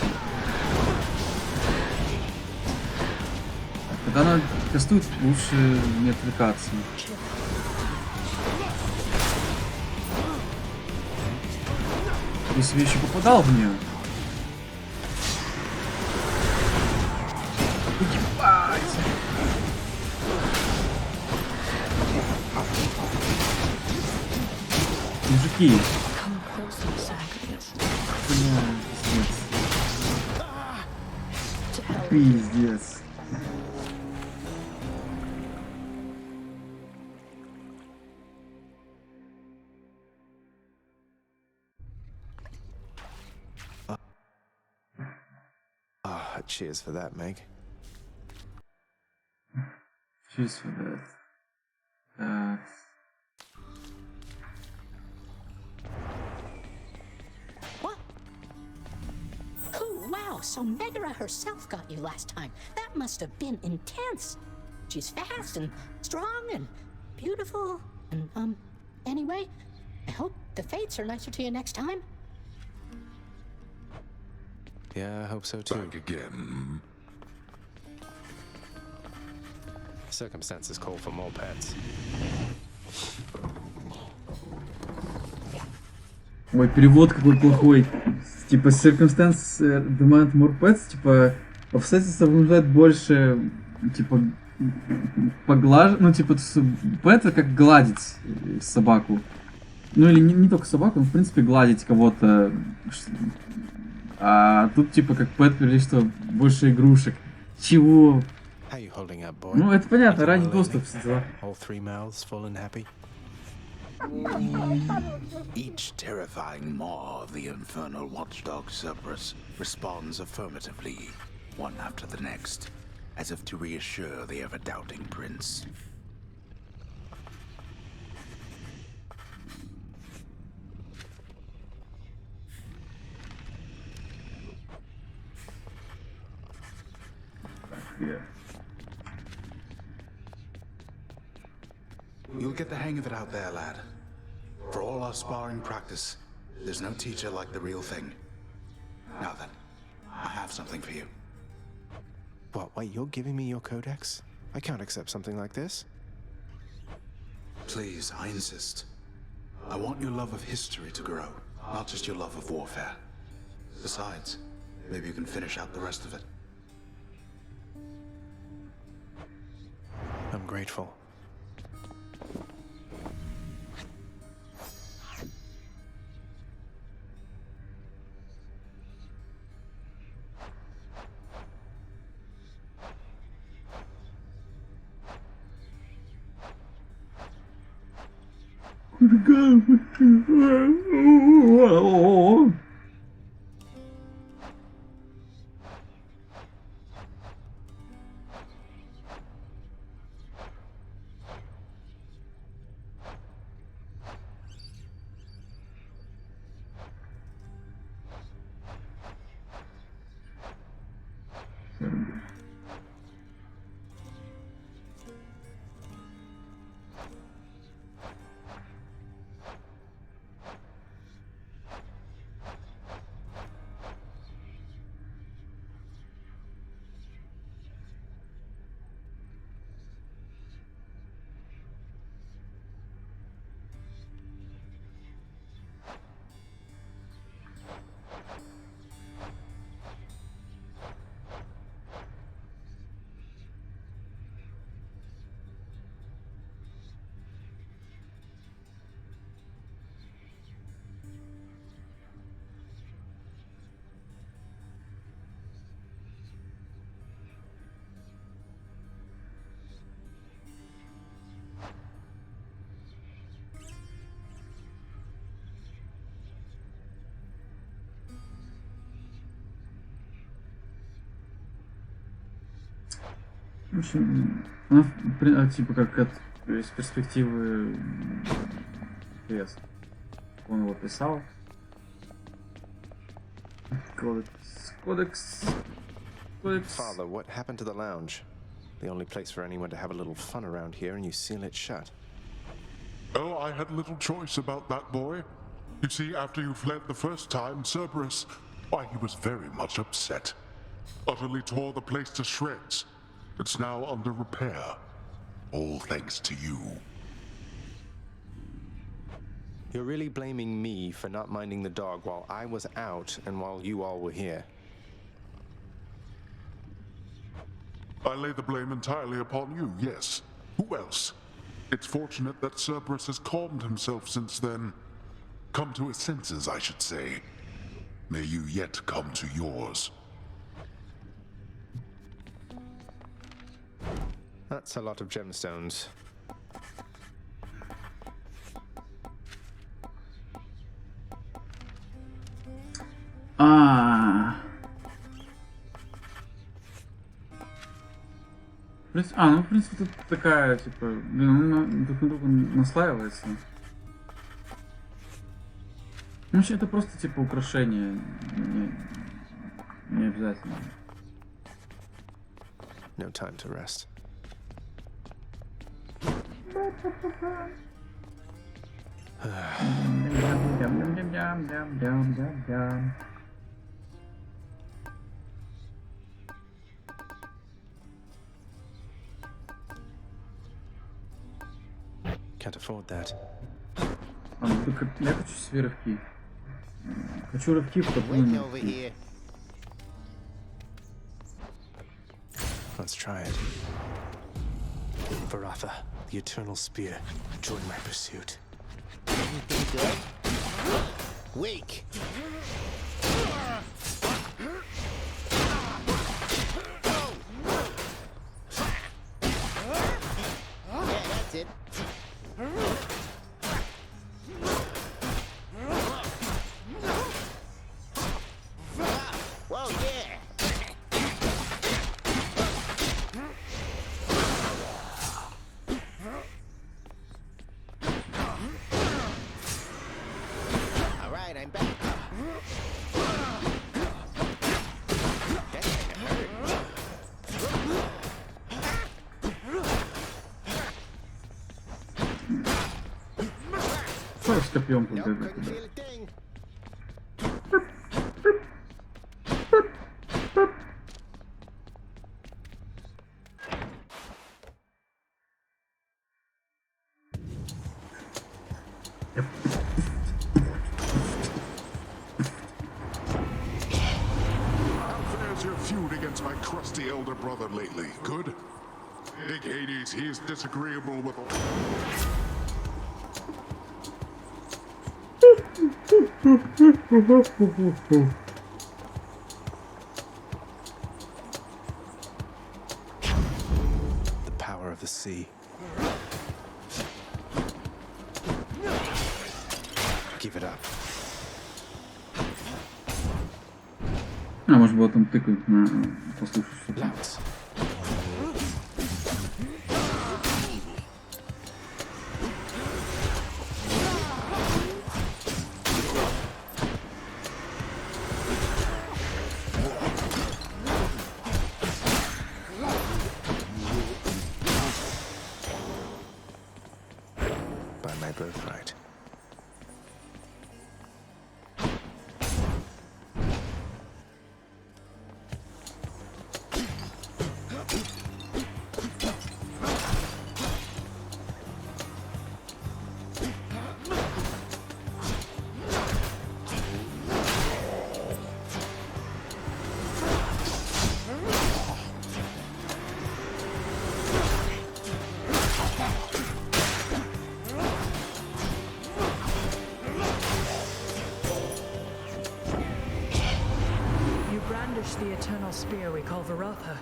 Когда она кастует, лучше не отвлекаться. Если я еще попадал в нее. Ебать! Мужики! Пиздец. Cheers for that, Meg. Cheers for that. What? Oh, wow, so Megara herself got you last time. That must have been intense. She's fast and strong and beautiful. And, anyway, I hope the fates are nicer to you next time. Yeah, I hope so too. Back again. Circumstances call for more pets. Ой, перевод какой плохой. Типа, circumstance demand more pets, типа, обстоятельства вынуждают больше, типа, поглаживать, ну, типа, pet как гладить собаку. Ну, или не только собаку, но, в принципе, гладить кого-то. А тут, типа, как pet количество больше игрушек. Чего? Ну, это понятно, ради доступа все дела. Each terrifying maw of the infernal watchdog Cerberus responds affirmatively, one after the next, as if to reassure the ever-doubting prince. Yeah. You'll get the hang of it out there, lad. For all our sparring practice, there's no teacher like the real thing. Now then, I have something for you. What, wait, you're giving me your codex? I can't accept something like this. Please, I insist. I want your love of history to grow, not just your love of warfare. Besides, maybe you can finish out the rest of it. I'm grateful. В общем, типа как из перспективы PS. Он его писал. Кодекс. Father, what happened to the lounge? The only place for anyone to have a little fun around here, and you seal it shut. Oh, I had little choice about that boy. You see, after you fled the first time, Cerberus, why, he was very much upset. Utterly tore the place to shreds. It's now under repair. All thanks to you. You're really blaming me for not minding the dog while I was out and while you all were here. I lay the blame entirely upon you, yes. Who else? It's fortunate that Cerberus has calmed himself since then. Come to his senses, I should say. May you yet come to yours. That's a lot of gemstones. Ну, в принципе, тут такая, типа, блин, он друг на друга наслаивается. Ну, вообще, это просто, типа, украшение. Не обязательно. No time to rest. Can't afford that. Я хочу себе рывки. Хочу рывки, Waiting over here. Let's try it. Varatha, the Eternal Spear, join my pursuit. Anything good? Wake! Yeah, that's it. Whoa, yeah! All right, I'm back. That kinda hurt. Что с копьем Nope, тут couldn't feel a thing. How fares your feud against my crusty elder brother lately? Good? Big Hades, he is disagreeable with all... The power of the sea. give it up. А, может было там тыкать на послушать. Louds. By my birthright. The eternal spear we call Varotha.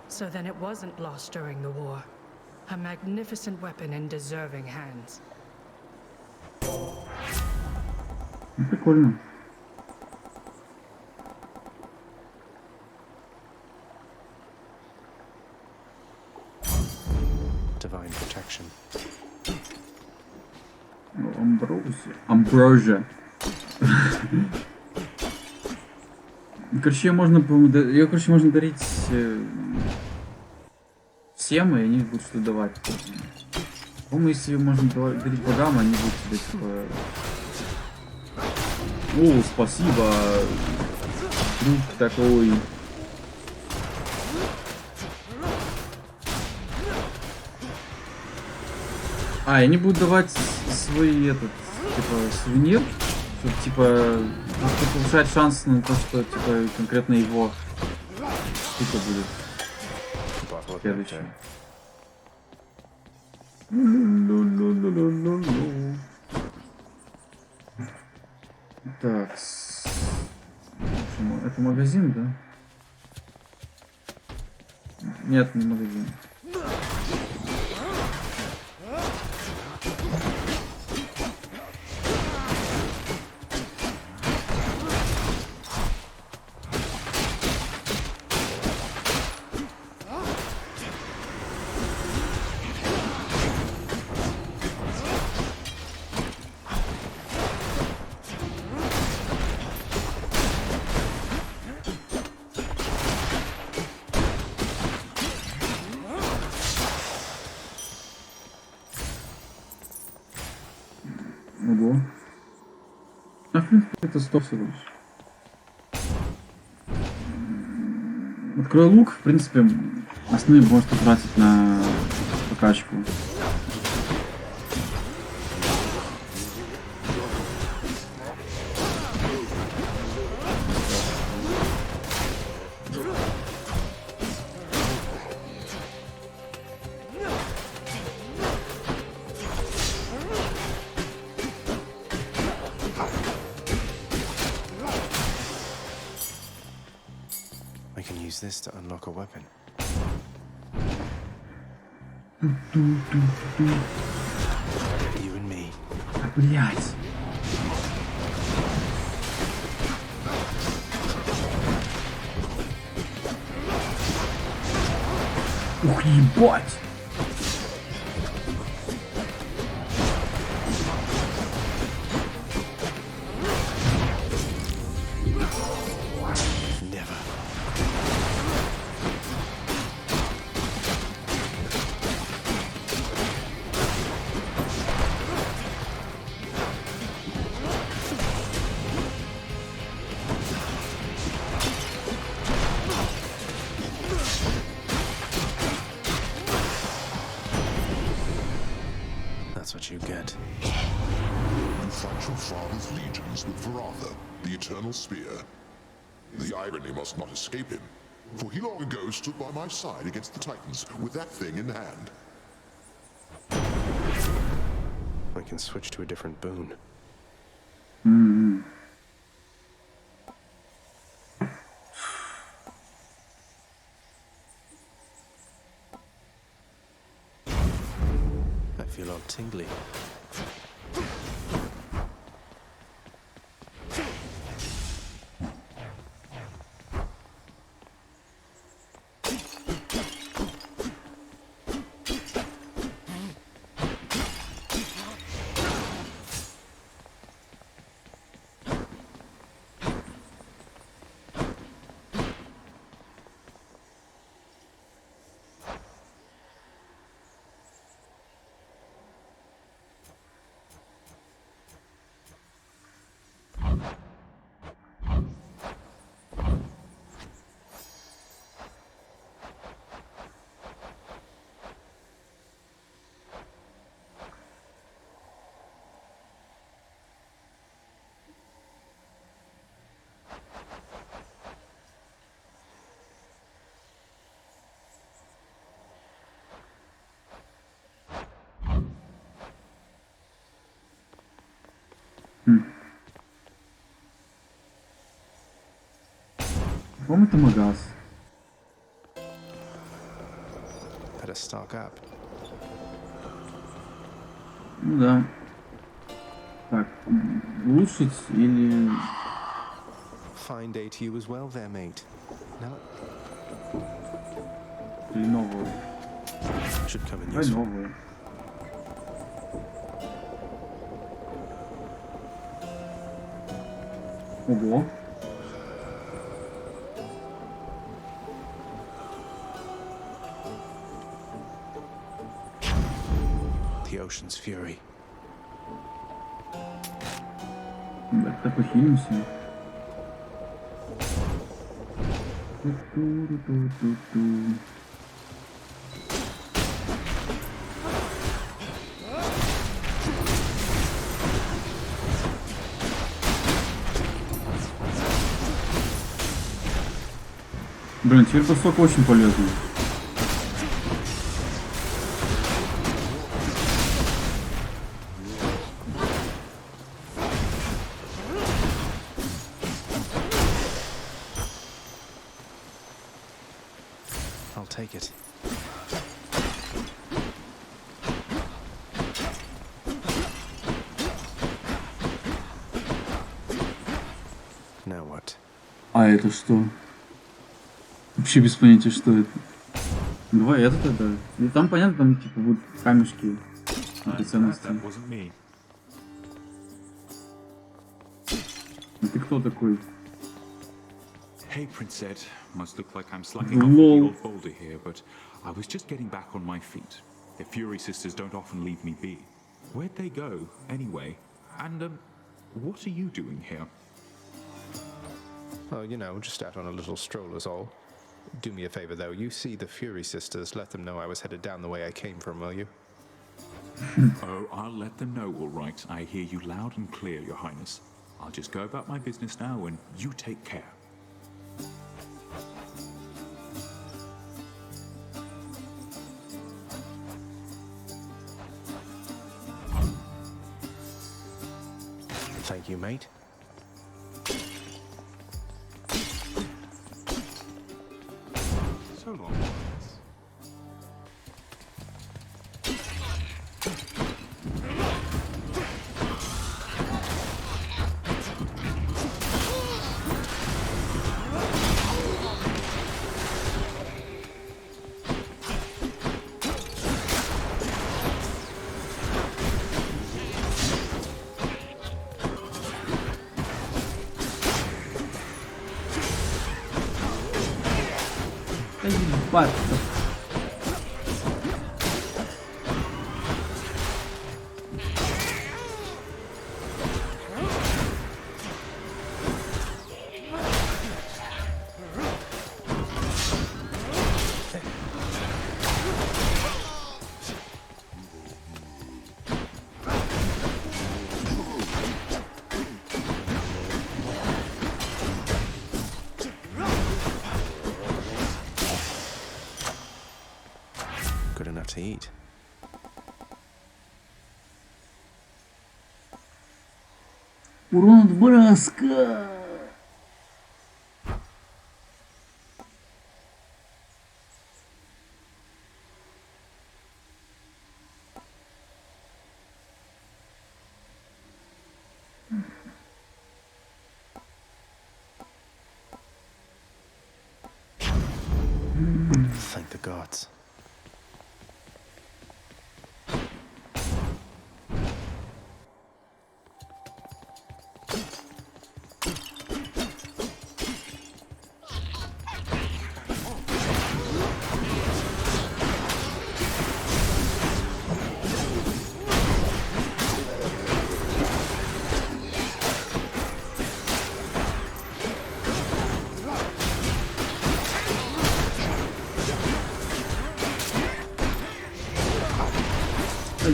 So then it wasn't lost during the war. A magnificent weapon in deserving hands. Прикольно. Divine protection. Амброзия. Короче, ее, короче, можно дарить всем, и они будут что давать. По-моему, если ее можно дарить богам, они будут тебе типа... О, спасибо, друг такой. А, и они будут давать свой этот, типа, сувенир, чтобы, типа, повышать шанс на то, что, типа, конкретно его штука будет следующая. Так, это магазин, да? Нет, не магазин. Ого. А, в принципе, это 100 всего лишь. Открой лук, в принципе, основные может потратить на прокачку. This to unlock a weapon. You and me. Блять. Ух, ебать. That's what you get. You fight your father's legions with Varatha, the eternal spear. The irony must not escape him, for he long ago stood by my side against the Titans with that thing in hand. I can switch to a different boon. I feel all tingly. По-моему, это магаз. Better stock up. Ну да. Так, улучшить или... Fine day to you as well there, mate. Now, Или новую. should come in Давай useful. новую. Ого. The ocean's fury. Это похилимся. Ту-ту-ру-ту-ту-ту. Блин, теперь бросок очень полезный. I'll take it. Now what? А это что? Вообще без понятия, что это. Давай это тогда. Ну там понятно, там типа будут камешки драгоценности. А ты кто такой? Hey, Prince Ed. Must look like I'm slacking off with the old boulder here, but I was just getting back on my feet. The Fury sisters don't often leave me be. Where'd they go, anyway? And, what are you doing here? Oh, you know, just out on a little stroll is all. Do me a favor, though. You see the Fury sisters, let them know I was headed down the way I came from, will you? Oh, I'll let them know, all right. I hear you loud and clear, Your Highness. I'll just go about my business now, and you take care. Thank you, mate. So long. Да ебать. Good enough to eat. Урон от броска. Thank the gods. A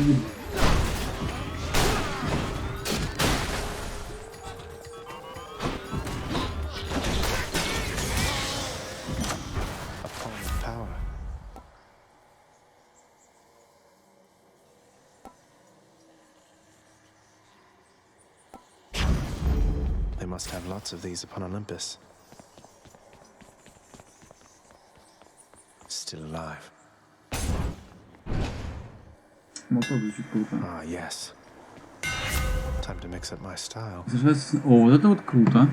palm of power. They must have lots of these upon Olympus. alive. Мотор звучит круто. Ah, yes. Time to mix up my style. О, вот это вот круто.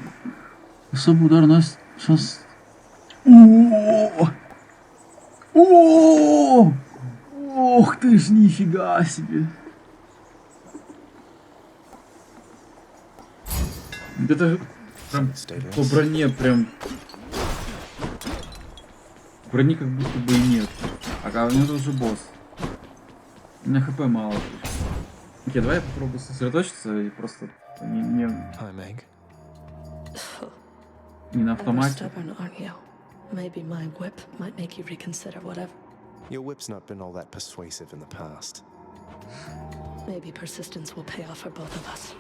Особый удар у нас сейчас... О! О! Ох ты ж, нифига себе. Это прям по броне прям... Брони как будто бы и нет. А у него уже босс. У меня хп мало. Окей, давай я попробую сосредоточиться и просто не на автомате. Maybe my whip might make you reconsider whatever. Your whip's not been all that persuasive in the past. Maybe persistence will pay off for both of us.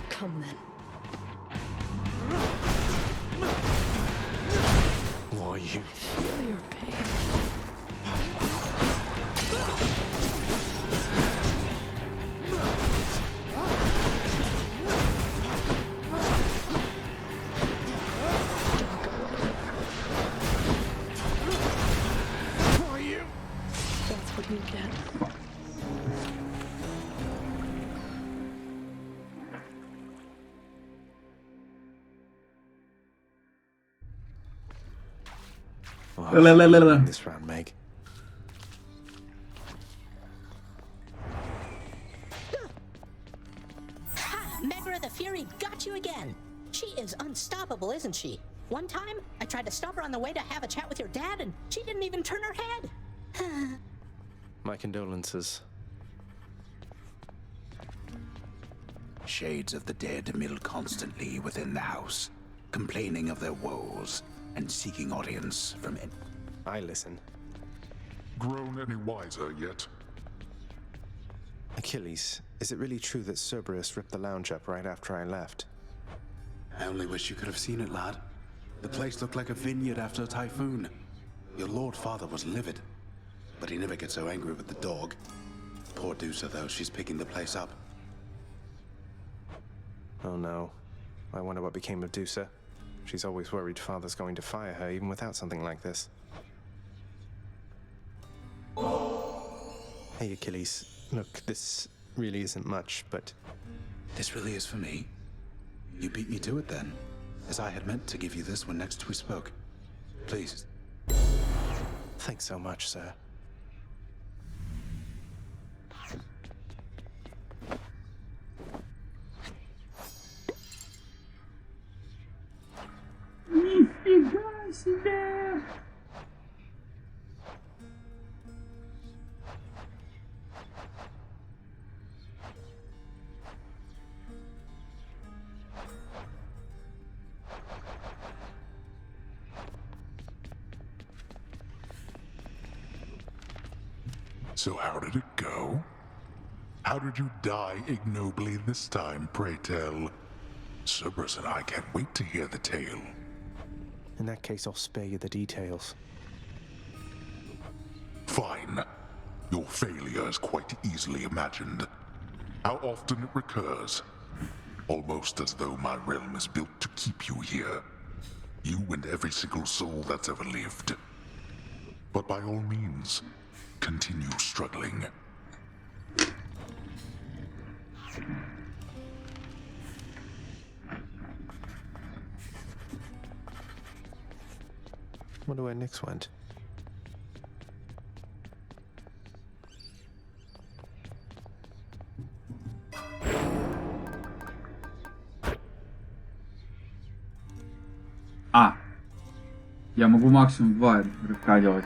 Come then. Why you? Feel your pain. That's what you get. This round, Meg. Ha! Megra the Fury got you again. She is unstoppable, isn't she? One time, I tried to stop her on the way to have a chat with your dad, and she didn't even turn her head. My condolences. Shades of the dead mill constantly within the house, complaining of their woes and seeking audience from it. I listen. Grown any wiser yet? Achilles, is it really true that Cerberus ripped the lounge up right after I left? I only wish you could have seen it, lad. The place looked like a vineyard after a typhoon. Your lord father was livid, but he never gets so angry with the dog. Poor Dusa, though, she's picking the place up. Oh no. I wonder what became of Dusa. She's always worried father's going to fire her even without something like this. Hey Achilles, look, this really isn't much, but... This really is for me? You beat me to it then, as I had meant to give you this when next we spoke. Please. Thanks so much, sir. Нифига себе! So how did it go? How did you die ignobly this time, pray tell? Cerberus and I can't wait to hear the tale. In that case, I'll spare you the details. Fine. Your failure is quite easily imagined. How often it recurs. Almost as though my realm is built to keep you here. You and every single soul that's ever lived. But by all means, continue struggling. Wonder where Nyx went. А! Я могу максимум 2 рывка делать.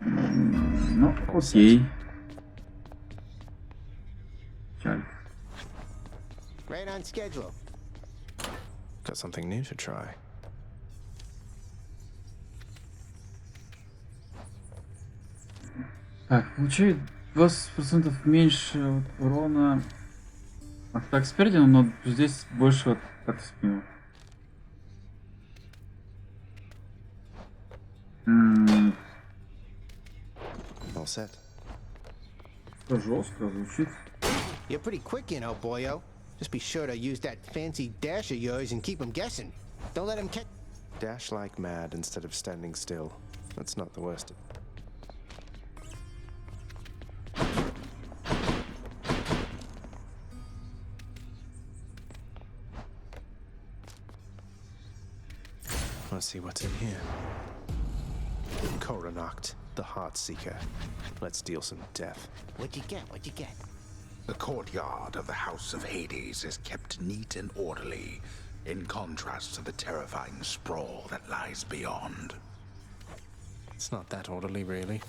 Ну, окей. Жаль. Right on schedule. Got something new to try. Так, получает 20% меньше урона атак спереди, но здесь больше атак в спину. All set. Это жестко звучит. You're pretty quick, you know, boyo. Just be sure to use that fancy dash of yours and keep him guessing. Don't let him catch... Dash like mad instead of standing still. That's not the worst. Let's see what's in here. Coronacht, the Heart Seeker. Let's deal some death. What'd you get? What'd you get? The courtyard of the House of Hades is kept neat and orderly, in contrast to the terrifying sprawl that lies beyond. It's not that orderly, really.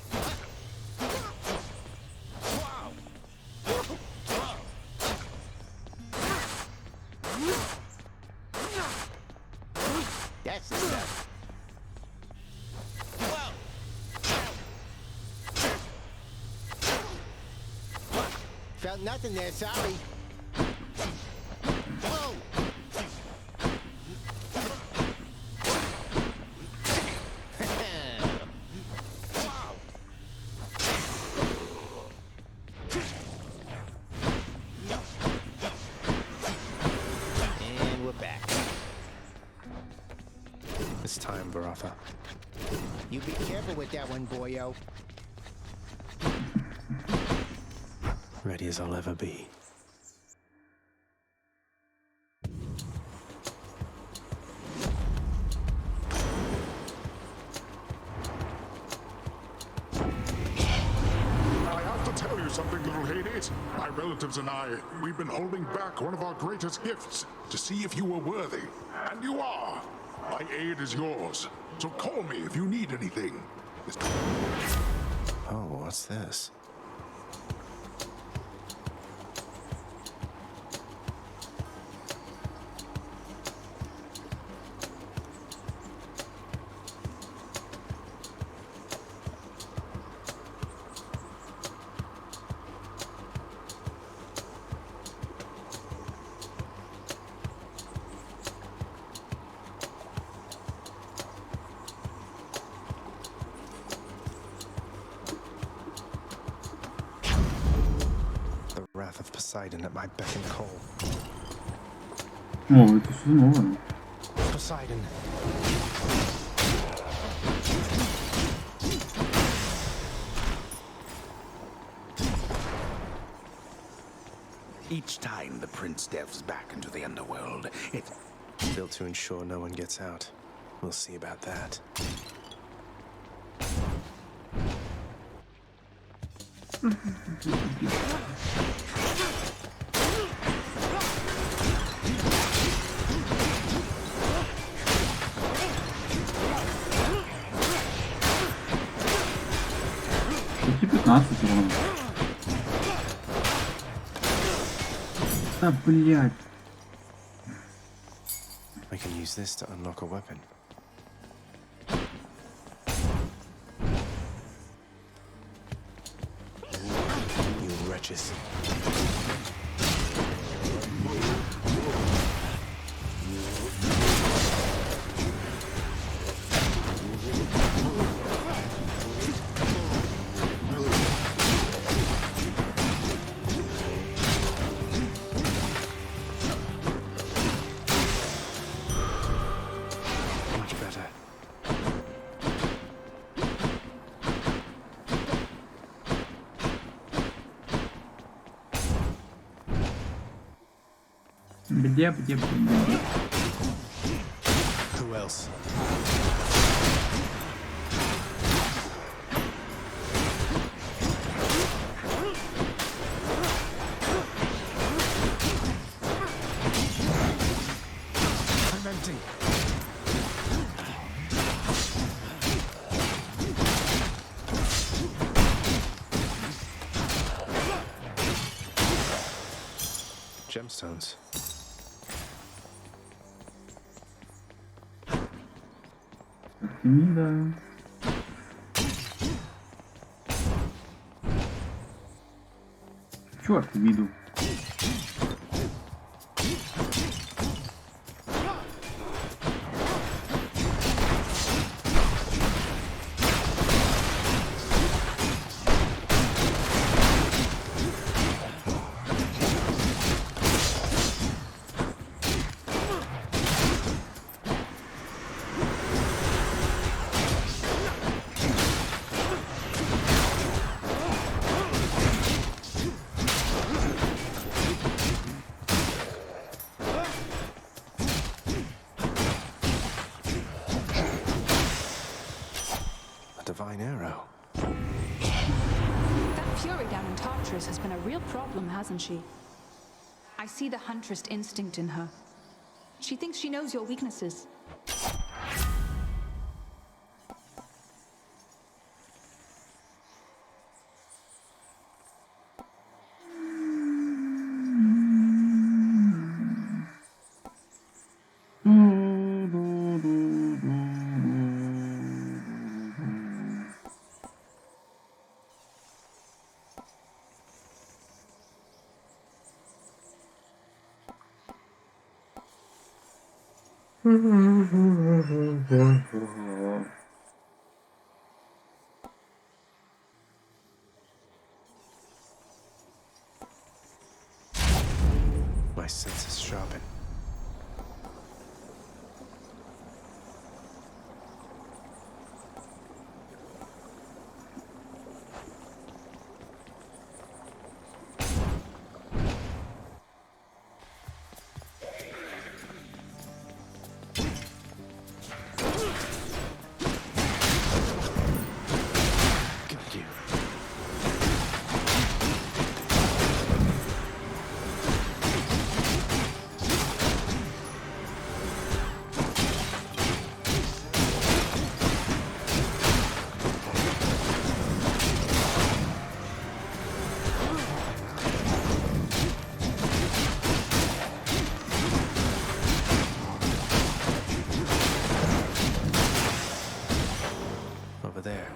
That's the stuff. Felt nothing there, sorry. Whoa! And we're back. It's time, Baratha. You be careful with that one, boyo. Ready as I'll ever be. I have to tell you something, little Hades. My relatives and I, we've been holding back one of our greatest gifts to see if you were worthy. And you are. My aid is yours. So call me if you need anything. Oh, what's this? Wrath of Poseidon at my beck and call. О, это что новое? Poseidon. Each time the prince delves back into the underworld, it... Built to ensure no one gets out. We'll see about that. Почти 15 урона. Да, блядь. I can use this to unlock a weapon. You wretches. Much better. Бля. Who else? I'm empty. Gemstones. Артемида. Чё Артемиду? huntress has been a real problem, hasn't she? I see the huntress instinct in her. She thinks she knows your weaknesses. My senses sharpen. Got you. Over there.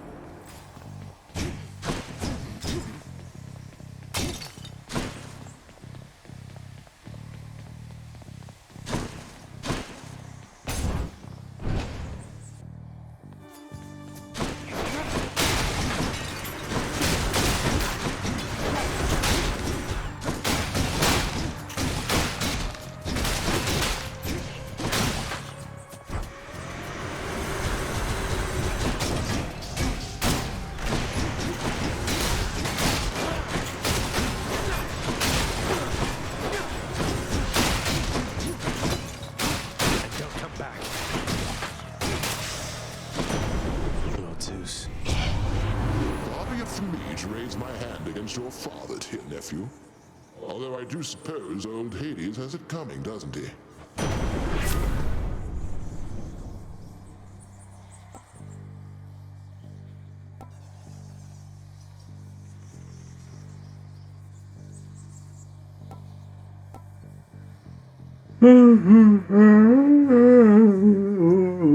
Your father, dear nephew. Although I do suppose old Hades has it coming, doesn't he?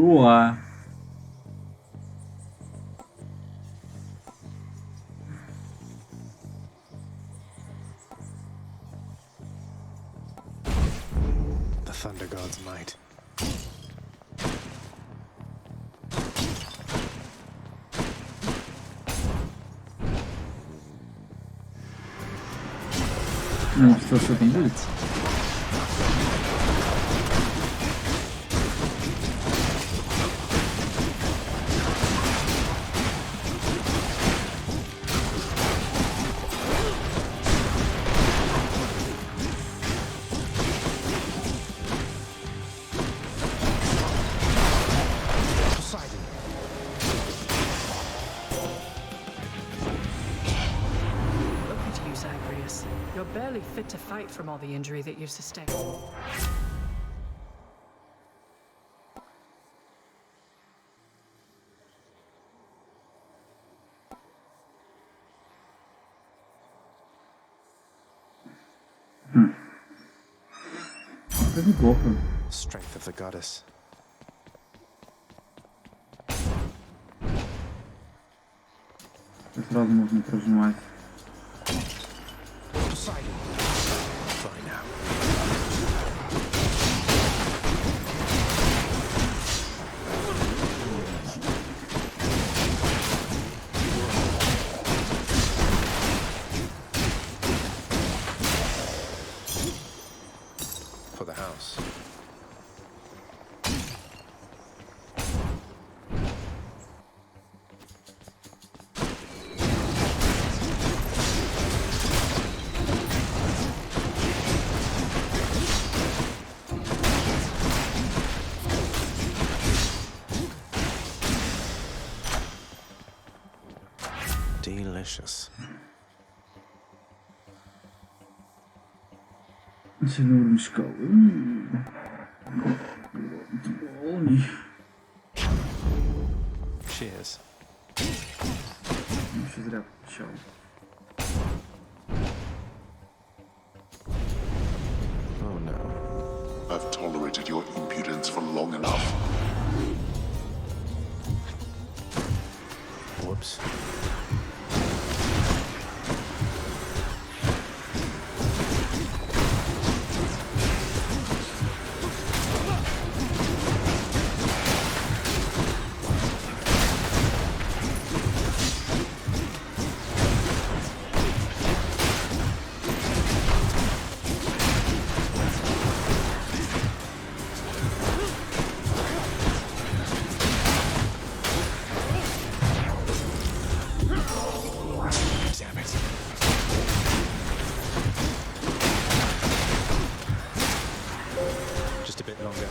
Ué. The Thunder God's might. Ну, что там будет? You're barely fit to fight from all the injury that you've sustained. Это неплохо. Strength of the goddess. Сразу можно прожимать. Fine now. For the house. Delicious. Сильный уровень шкалы. Молний. Cheers. Вообще зря включал. Oh no. I've tolerated your impudence for long enough. Whoops. Damn it. Just a bit longer.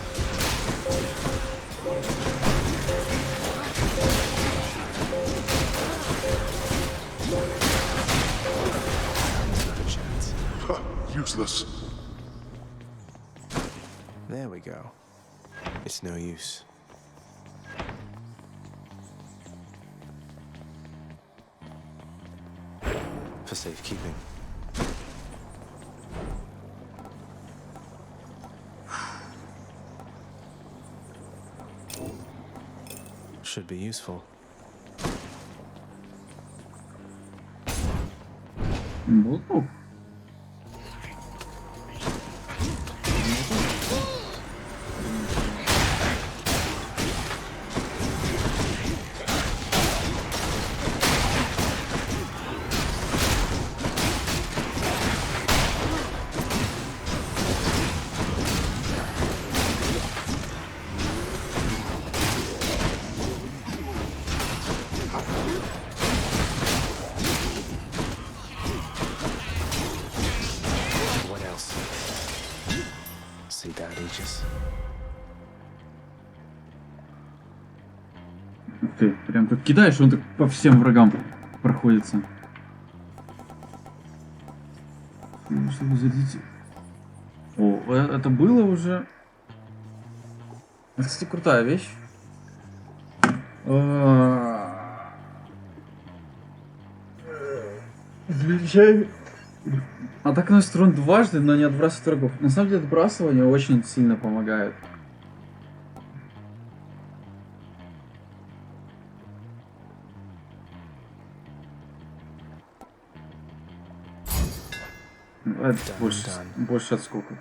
Another chance. Huh, useless. There we go. It's no use. For safekeeping. Should be useful. Молоток. What else? See that, Aegis? Ух ты, прям как кидаешь, он так по всем врагам проходится. Чтобы зарядить. О, это было уже. Это, кстати, крутая вещь. Включай. Атака на струн дважды, но не отбрасывает врагов. На самом деле отбрасывание очень сильно помогает. Это больше отскоков.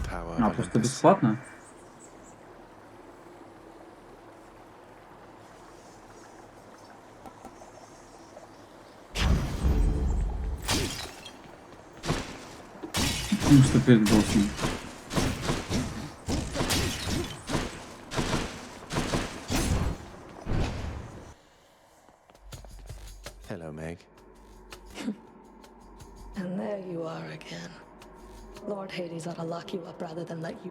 Power А, of просто Olympus. бесплатно? Потому что перед боссом. Hello, Meg. And there you are again. Lord Hades ought to lock you up rather than let you.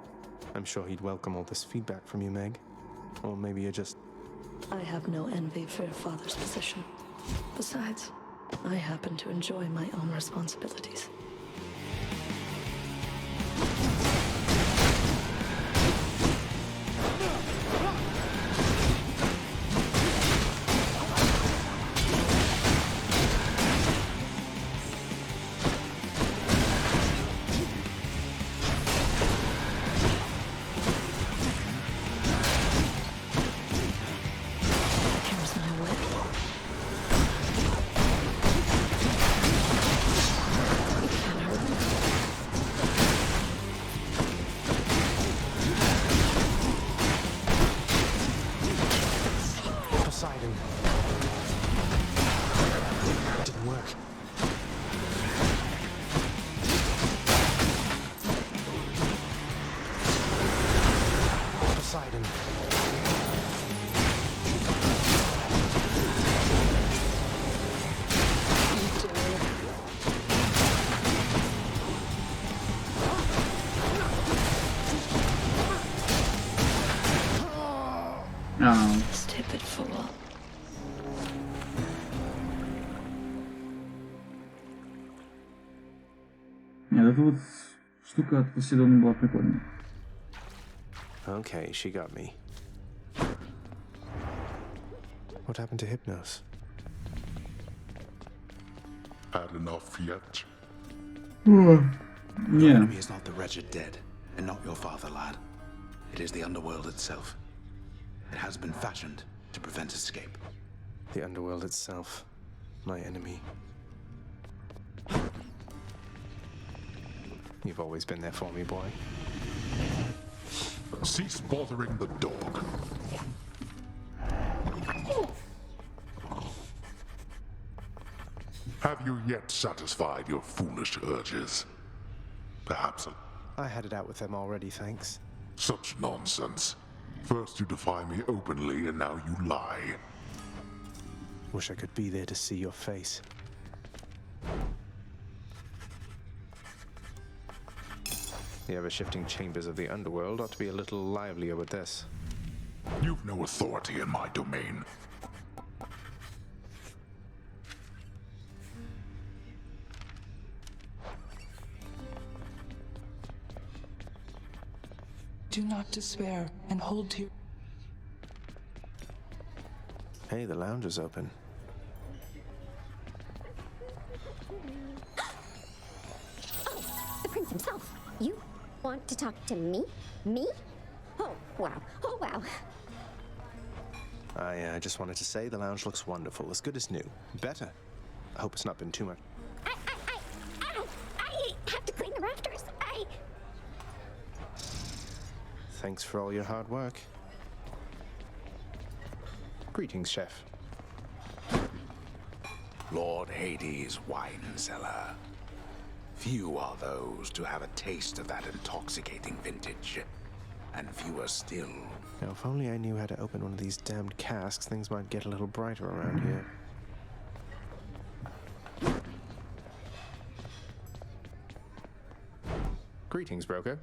I'm sure he'd welcome all this feedback from you, Meg. Or maybe you're just... I have no envy for your father's position. Besides, I happen to enjoy my own responsibilities. Here's my whip. It can't hurt me. Poseidon. It didn't work. Poseidon. А, Stupid fool. эта вот штука от Посейдона была прикольная. Okay, she got me. What happened to Hypnos? Had enough yet? Your Не, enemy is not the wretched dead, and not your father, lad. It is the underworld itself. It has been fashioned to prevent escape. The underworld itself. My enemy. You've always been there for me, boy. Cease bothering the dog. Have you yet satisfied your foolish urges? Perhaps I had it out with them already, thanks. such nonsense. First you defy me openly, and now you lie. Wish I could be there to see your face. The ever-shifting chambers of the underworld ought to be a little livelier with this. You've no authority in my domain. Do not despair and hold to your... Hey, the lounge is open. The prince himself. You want to talk to me? Me? Oh, wow. Oh, wow. I just wanted to say the lounge looks wonderful, as good as new. Better. I hope it's not been too much. I have to clean the rafters. Thanks for all your hard work. Greetings, Chef. Lord Hades' wine cellar. Few are those to have a taste of that intoxicating vintage, and fewer still. Now, if only I knew how to open one of these damned casks, things might get a little brighter around here. Greetings, broker.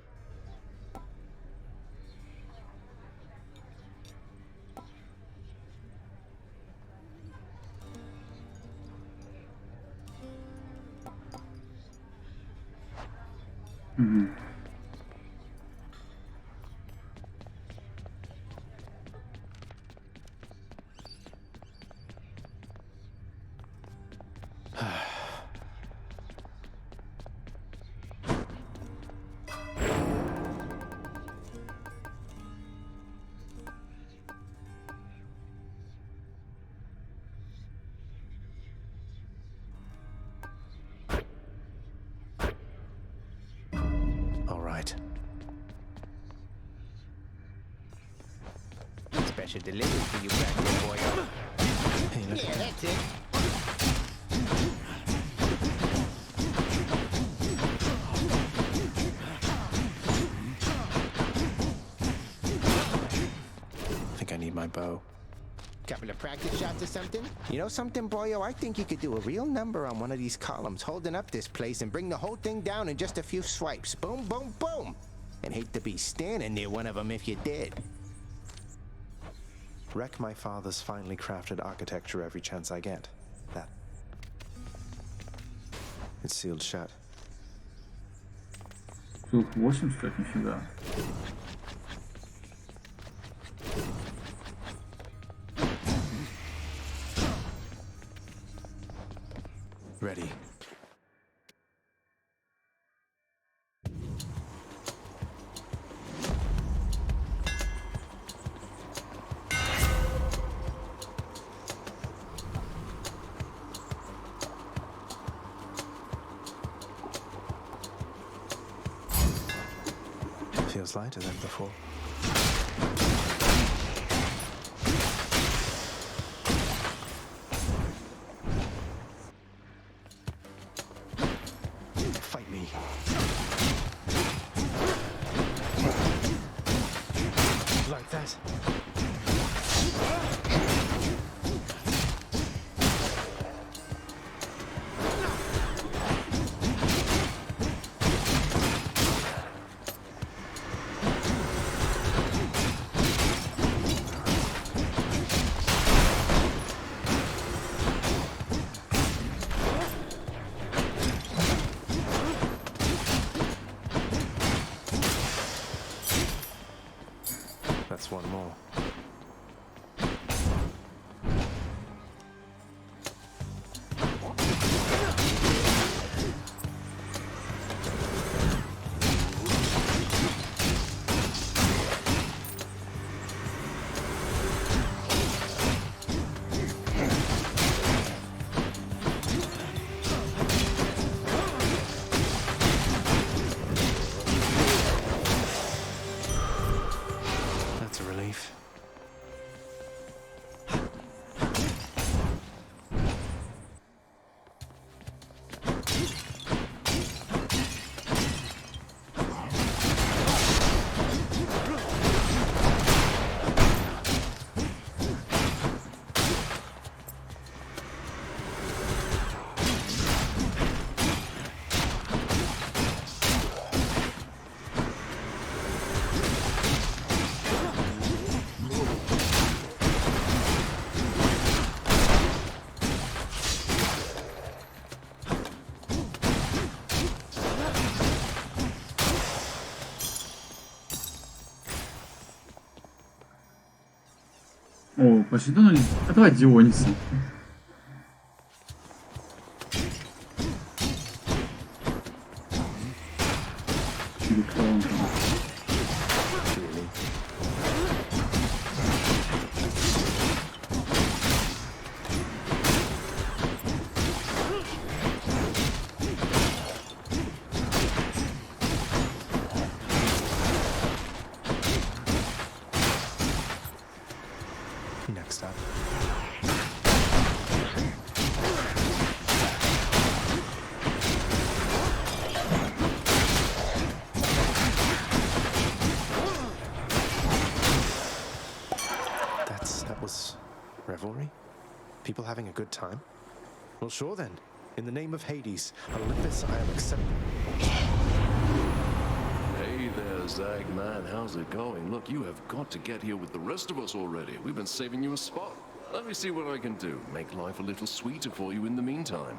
All right. Special delivery for you, back boy. Hey, look. Yeah, that's it. I think I need my bow. Couple of practice shots or something? You know something, boyo? I think you could do a real number on one of these columns, holding up this place and bring the whole thing down in just a few swipes. Boom, boom, boom. And hate to be standing near one of them if you did. Wreck my father's finely crafted architecture every chance I get. That. It's sealed shut. Тут 8 стоит, нифига. Ready. Feels lighter than before. Fight me. Like that. О, Посейдон, это Дионис. Или кто он там? Next up. That was revelry? People having a good time? Well, sure then. In the name of Hades, Olympus, I am accepting. Hey there, Zag, man. How's it going? Look, you have got to get here with the rest of us already. We've been saving you a spot. Let me see what I can do. Make life a little sweeter for you in the meantime.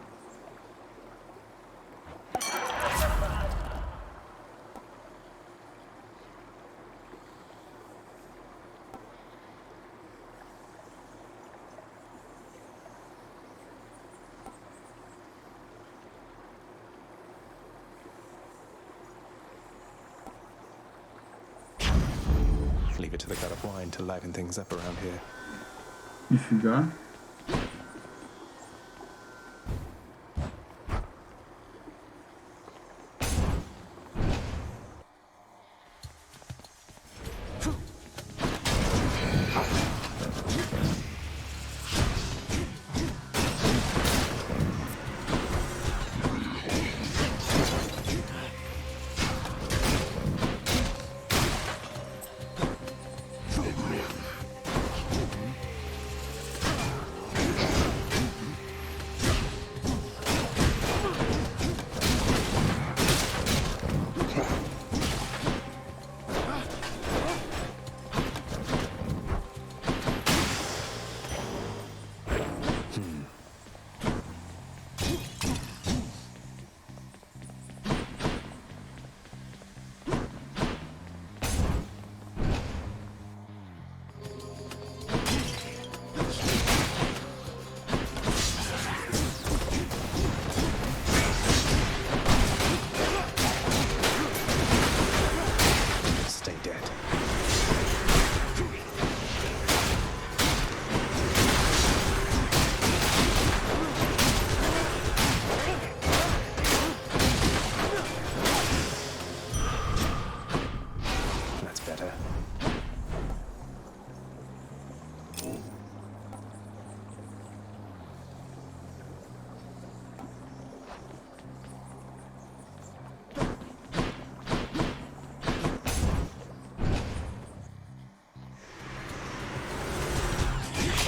Leave it to the god of wine to liven things up around here. Нифига.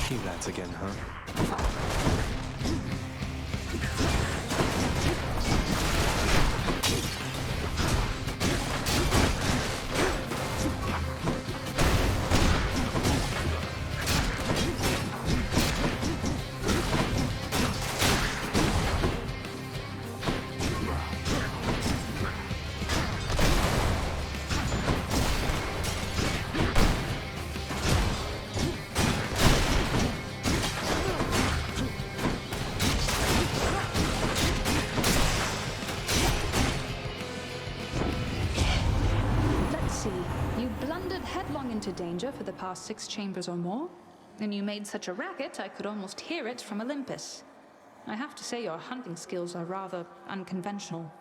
You lads again, huh? Into danger for the past 6 chambers or more, and you made such a racket I could almost hear it from Olympus. I have to say your hunting skills are rather unconventional.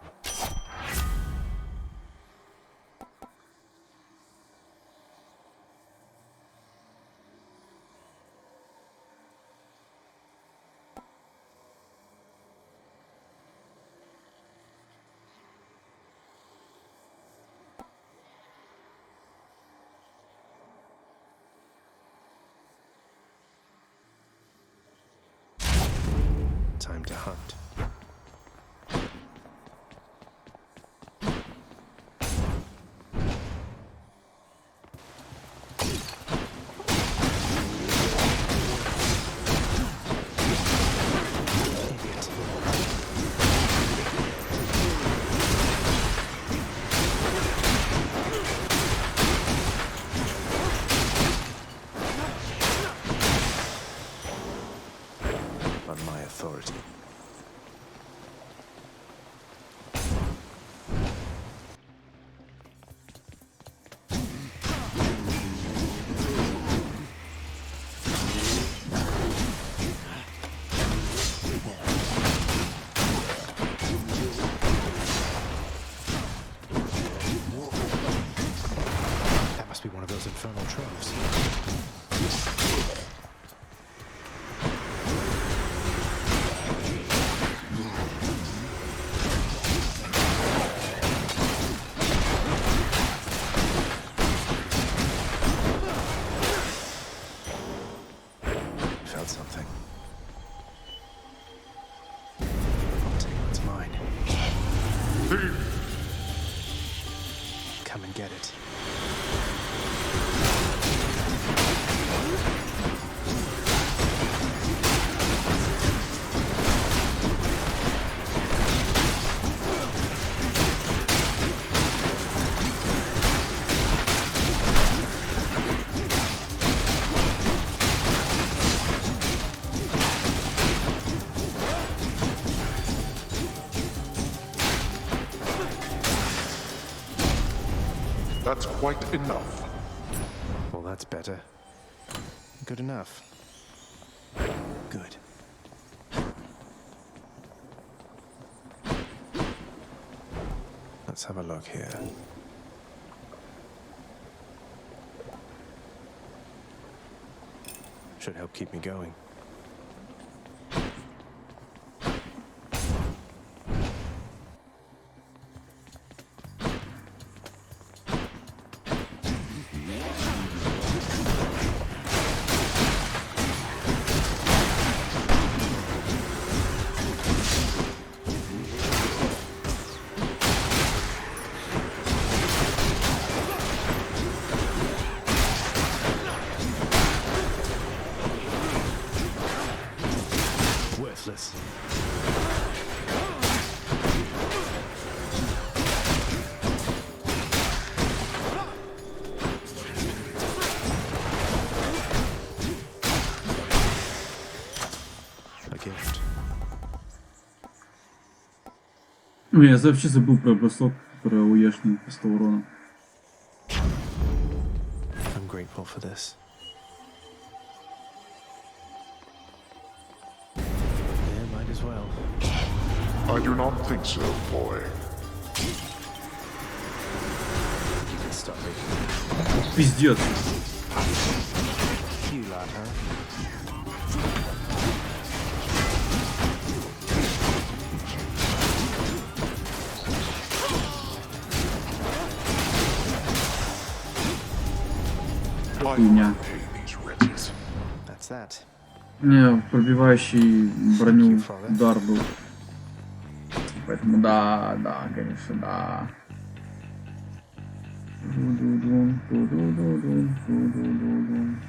Time to hunt. beyond my authority. That must be one of those infernal troves. Felt something. I'll take what's mine. Come and get it. That's quite enough. Well, that's better. Good enough. Good. Let's have a look here. Should help keep me going. Worthless. A gift. Ой, я вообще забыл про бросок, про уешный по 100 урона. I'm grateful for this. Yeah, might as well. I do not think so, boy. You can stop making Пиздец. you lad, huh? Хуйня. That's that. Не, пробивающий броню удар был. Поэтому да, конечно, да. Ду-ду-дум, ду-ду-ду-дум, ду-ду-ду-дум.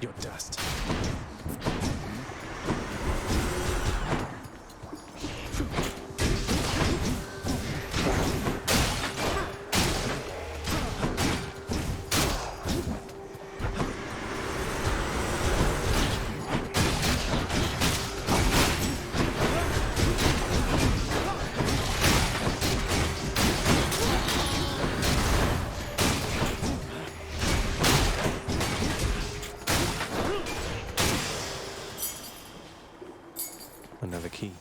You're dust. Another key.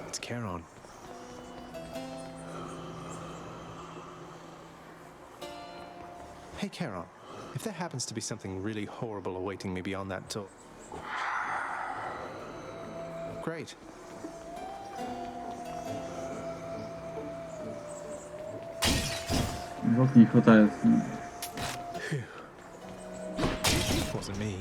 It's Charon. Hey, Charon. If there happens to be something really horrible awaiting me beyond that door... Great. Вот не хватает. Wasn't me.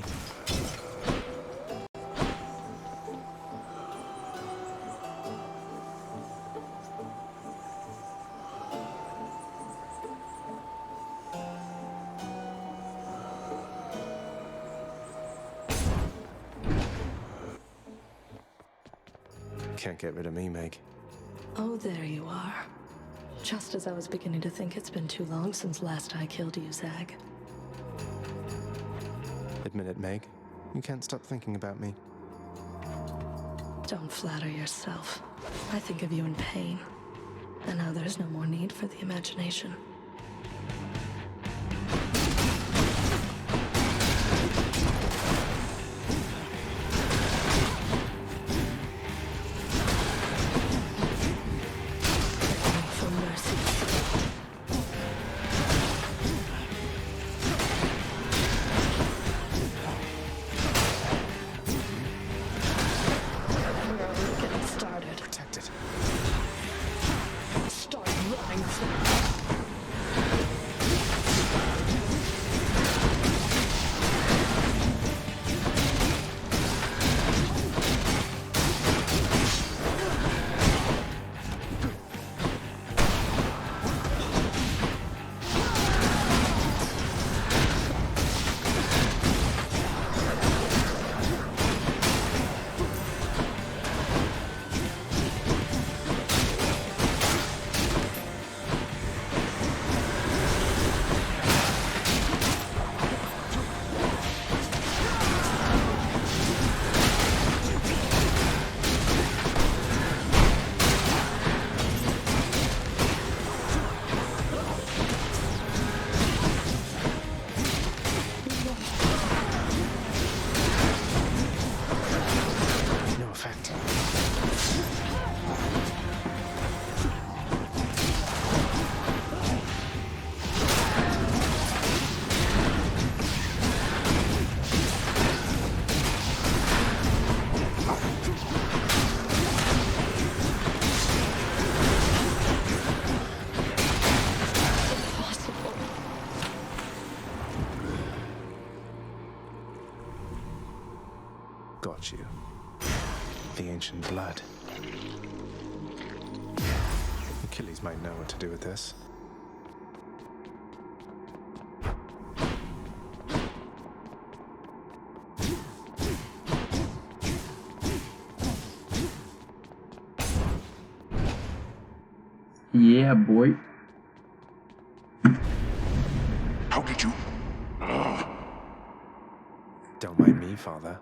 Can't get rid of me, Meg. Oh, there you are. Just as I was beginning to think it's been too long since last I killed you, Zag. Admit it, Meg. You can't stop thinking about me. Don't flatter yourself. I think of you in pain. And now there's no more need for the imagination. For mercy. We're only getting started. Protect it. Start running. No effect. Got you. The ancient blood. Achilles might know what to do with this. Yeah, boy. How did you? Don't mind me, father.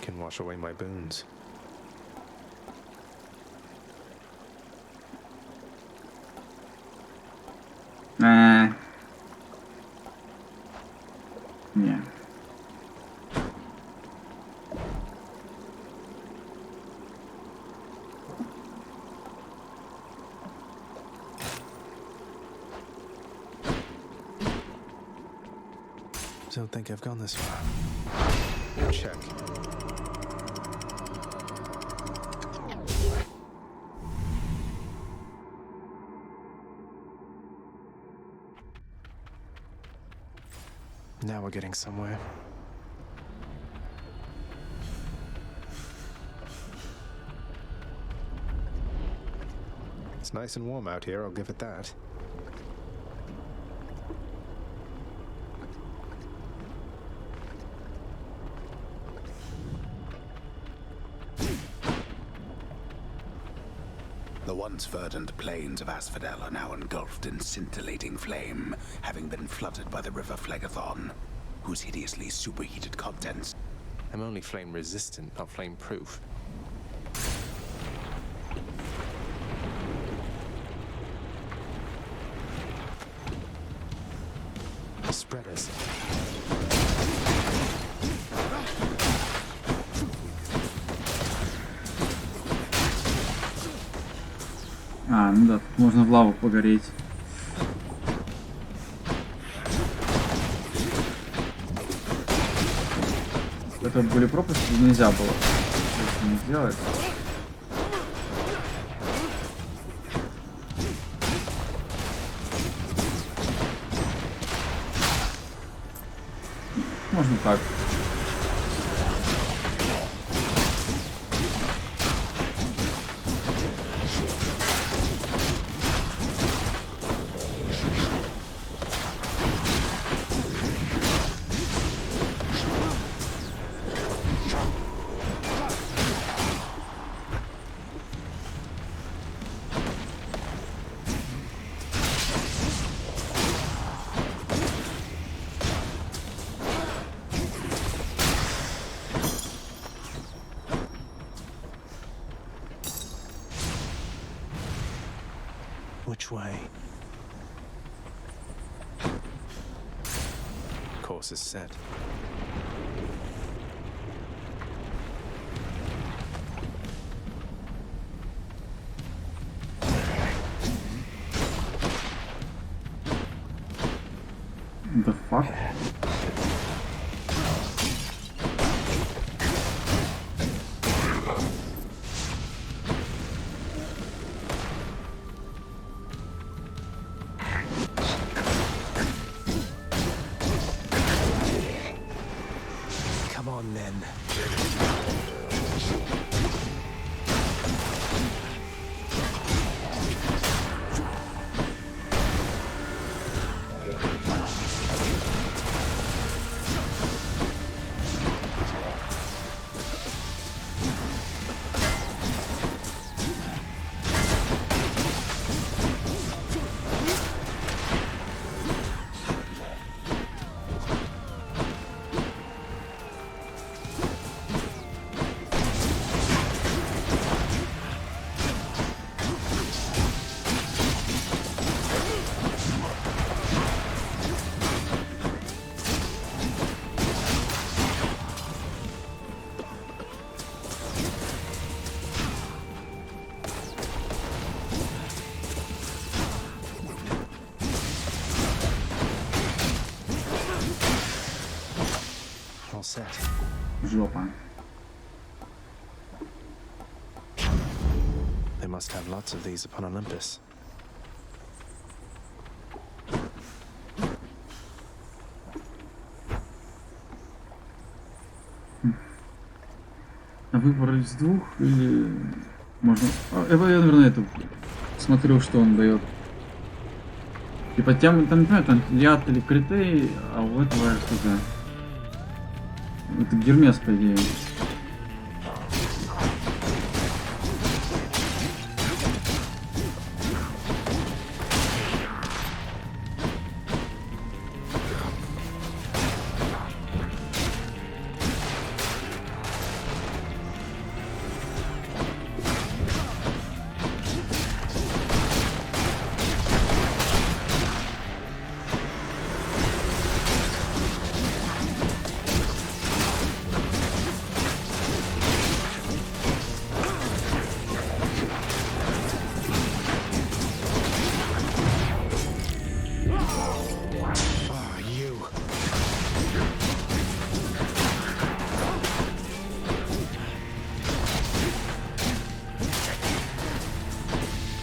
Can wash away my boons. Не. Don't think I've gone this far. Check. Now we're getting somewhere. It's nice and warm out here, I'll give it that. The once verdant plains of Asphodel are now engulfed in scintillating flame, having been flooded by the river Phlegethon, whose hideously superheated contents... I'm only flame resistant, not flame proof. Spreaders. А, ну да, тут можно в лаву погореть. Это были пропасти, нельзя было не сделать. Можно так. Which way? Course is set. The fuck? Come on then. All set. Жопа. They must have lots of these upon Olympus. А выбор из двух или можно... Я, наверное, эту смотрю, что он дает. Типа там не знаю, там яд или критерий, а у этого что-то... Это Гермес, по идее.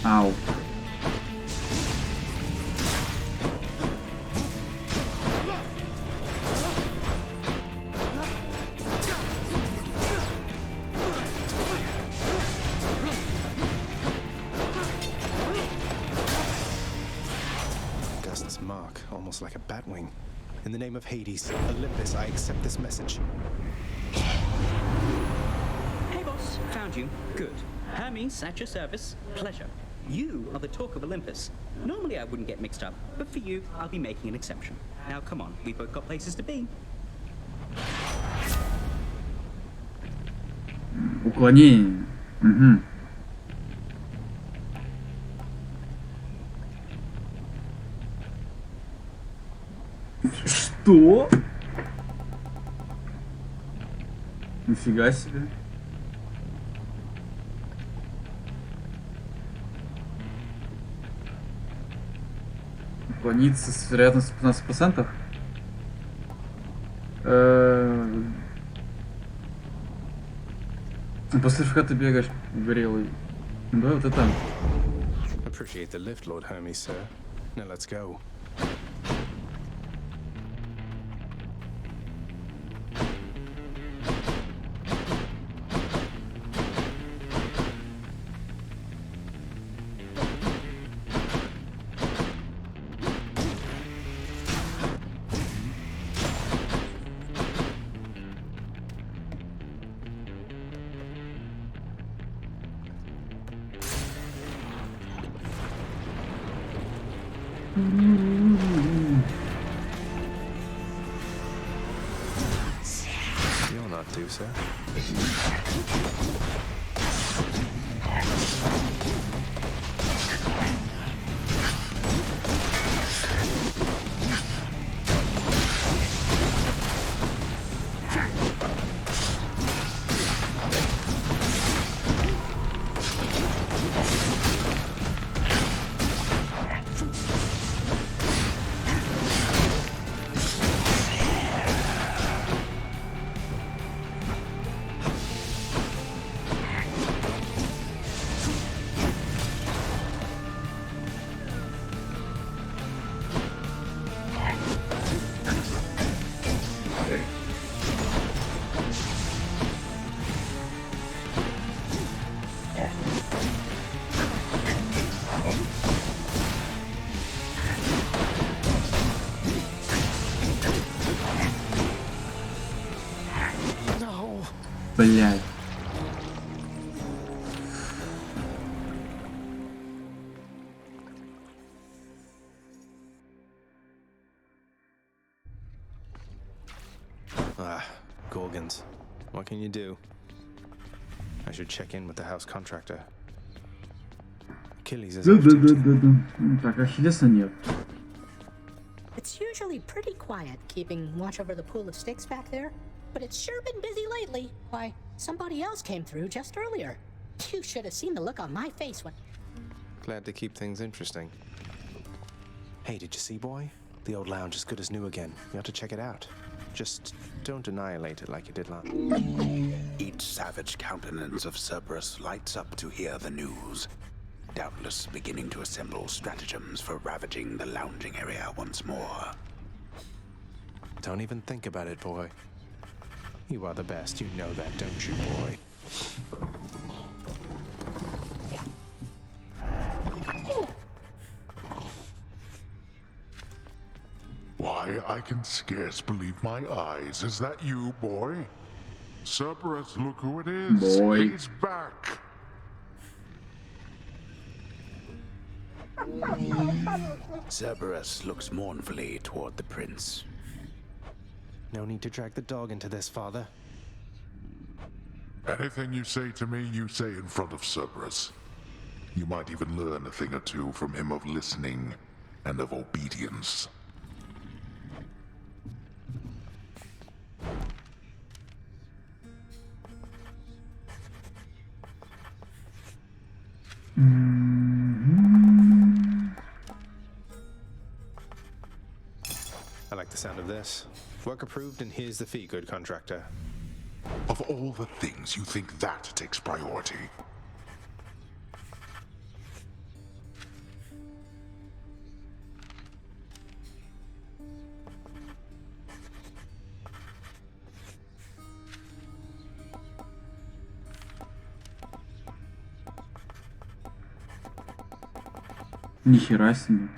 Ау. Gust's mark, almost like a bat wing. In the name of Hades, Olympus, I accept this message. Hey, boss. Found you. Good. Hermes, at your service. Pleasure. You are the talk of Olympus. Normally I wouldn't get mixed up, but for you, I'll be making an exception. Now, come on. We've both got places to be. Уклонение. Угу. Что? Нифига себе. Уклониться с вероятностью 15%. После ФК ты бегаешь угорелый. Да, вот это. Appreciate the lift, Lord Hermes, sir. Now let's go. You'll not do so. Блядь. Ah, Gorgons. What can you do? I should check in with the house contractor. Achilles is off duty. Так, Ахиллеса нет. It's usually pretty quiet keeping watch over the pool of sticks back there, but it's sure been busy lately. Why, somebody else came through just earlier. You should have seen the look on my face when... Glad to keep things interesting. Hey, did you see, boy? The old lounge is good as new again. You ought to check it out. Just don't annihilate it like you did last. Each savage countenance of Cerberus lights up to hear the news, doubtless beginning to assemble stratagems for ravaging the lounging area once more. Don't even think about it, boy. You are the best, you know that, don't you, boy? Why, I can scarce believe my eyes. Is that you, boy? Cerberus, look who it is. Boy. He's back. Cerberus looks mournfully toward the prince. No need to drag the dog into this, father. Anything you say to me, you say in front of Cerberus. You might even learn a thing or two from him of listening and of obedience. I like the sound of this. Work approved, and here's the fee, good contractor. Of all the things, you think that takes priority? Нихера себе.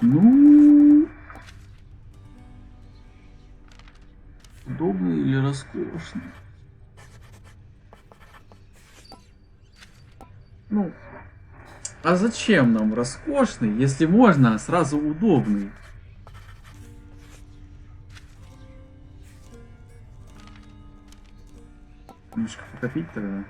Ну, удобный или роскошный? Ну, а зачем нам роскошный, если можно сразу удобный? Немножко потопить тогда.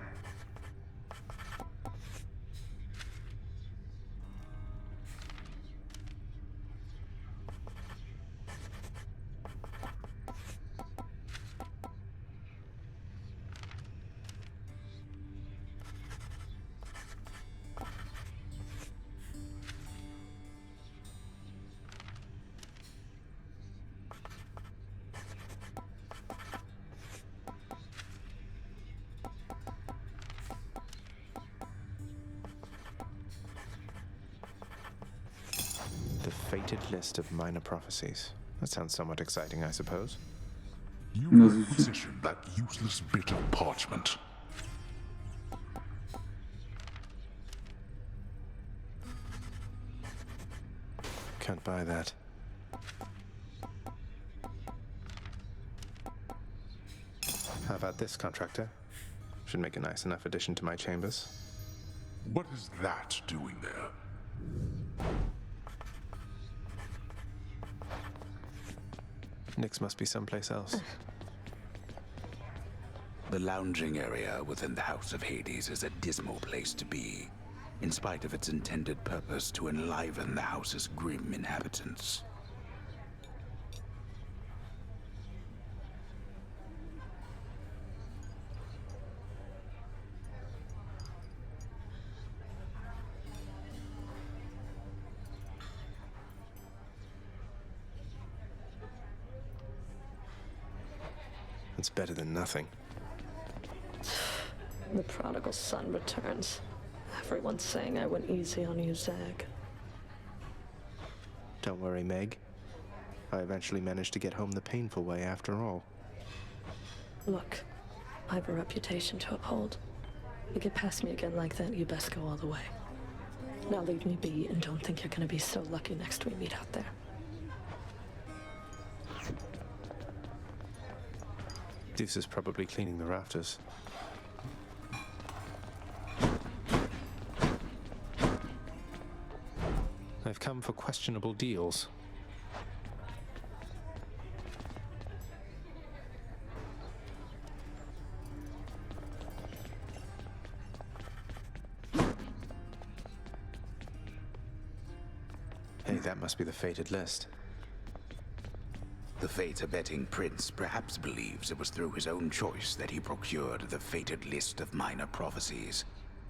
The fated list of minor prophecies. That sounds somewhat exciting, I suppose. You requisition that useless bit of parchment. Can't buy that. How about this, contractor? Should make a nice enough addition to my chambers. What is that doing there? Nyx must be someplace else. The lounging area within the House of Hades is a dismal place to be, in spite of its intended purpose to enliven the house's grim inhabitants. It's better than nothing. The prodigal son returns. Everyone's saying I went easy on you, Zag. Don't worry, Meg. I eventually managed to get home the painful way after all. Look, I have a reputation to uphold. You get past me again like that, you best go all the way. Now leave me be and don't think you're gonna be so lucky next we meet out there. Deuce is probably cleaning the rafters. I've come for questionable deals. Hey, that must be the fated list. The fate-abetting prince perhaps believes it was through his own choice that he procured the fated list of minor prophecies,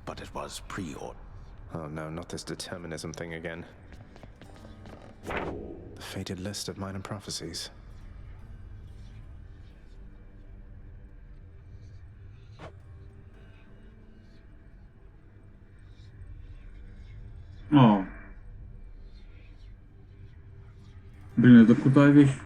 but it was pre-ordered. Oh no, not this determinism thing again. The fated list of minor prophecies. О. Блин, это крутая вещь.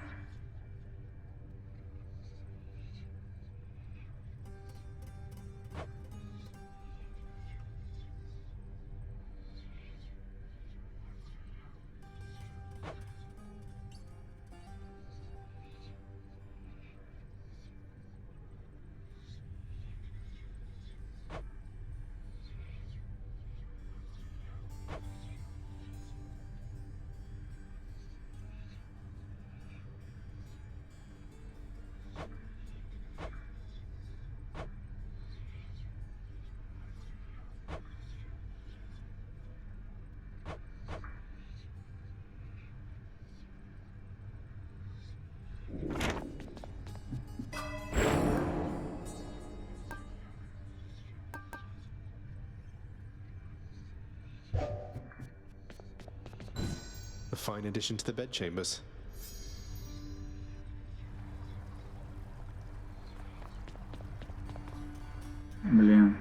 A fine addition to the bedchambers. Блин.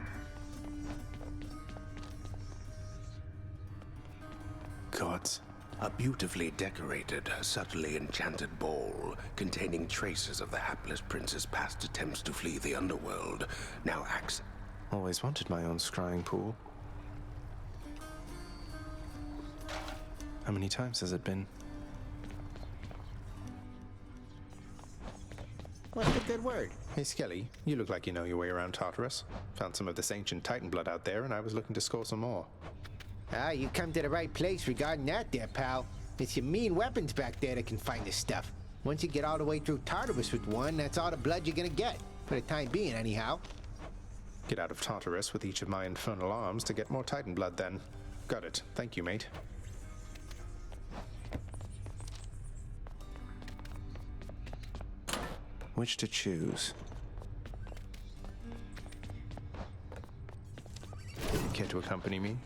Gods. A beautifully decorated, subtly enchanted ball containing traces of the hapless prince's past attempts to flee the underworld now acts. Always wanted my own scrying pool. How many times has it been? What's the good word? Hey, Skelly, you look like you know your way around Tartarus. Found some of this ancient Titan blood out there, and I was looking to score some more. Ah, you come to the right place regarding that there, pal. It's your mean weapons back there that can find this stuff. Once you get all the way through Tartarus with one, that's all the blood you're gonna get. For the time being, anyhow. Get out of Tartarus with each of my infernal arms to get more Titan blood, then. Got it. Thank you, mate. Which to choose? Care to accompany me?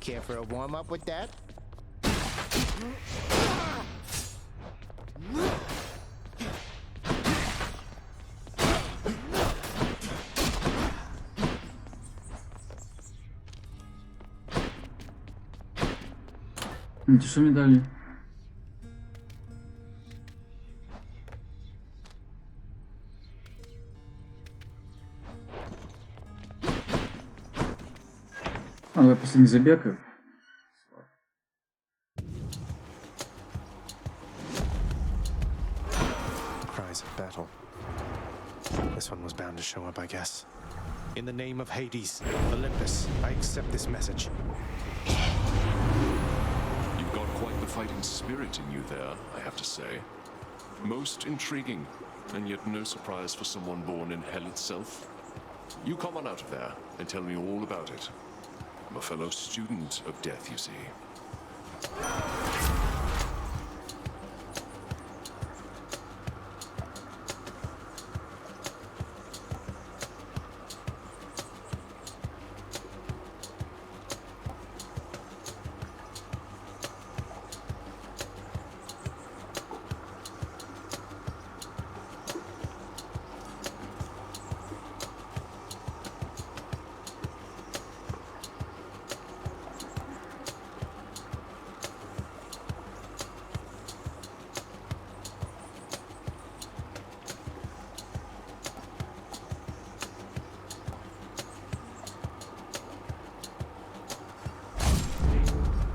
Care for a warm-up with that? Что мне дали? Давай последний забег. Yes. In the name of Hades, Olympus, I accept this message. You've got quite the fighting spirit in you there, I have to say. Most intriguing, and yet no surprise for someone born in hell itself. You come on out of there and tell me all about it. I'm a fellow student of death, you see.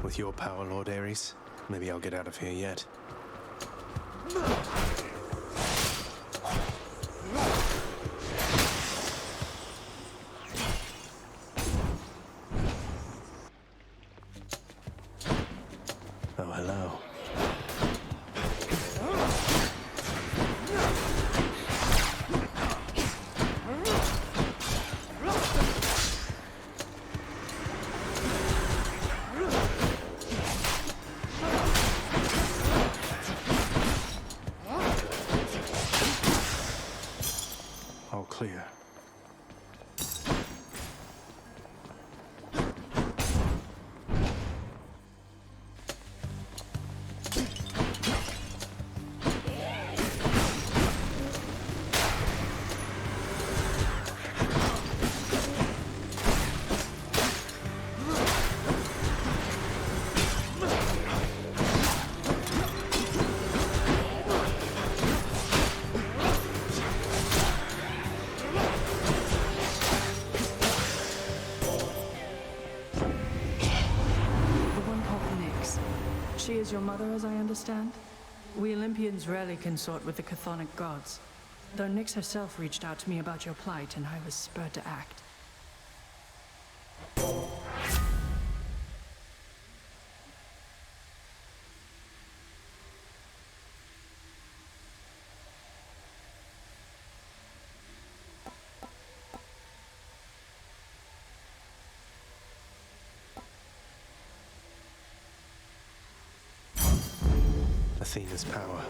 With your power, Lord Ares, maybe I'll get out of here yet. Oh, hello. All clear. She is your mother, as I understand? We Olympians rarely consort with the chthonic gods, though Nyx herself reached out to me about your plight, and I was spurred to act. Athena's power.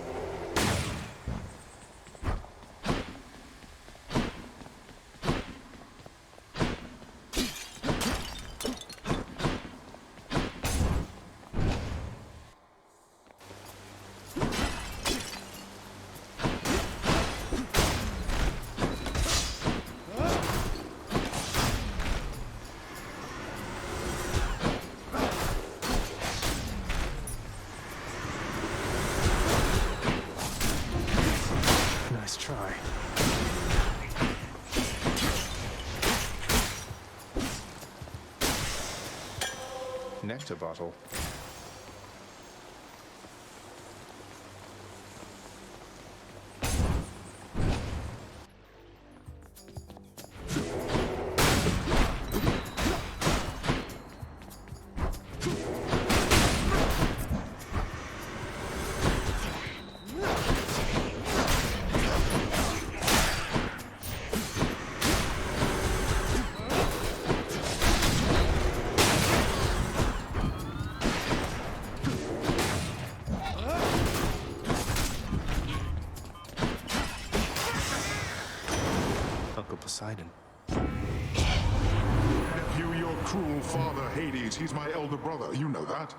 Nice try. Nectar bottle. Uncle Poseidon. You, your cruel father, Hades, he's my elder brother. You know that.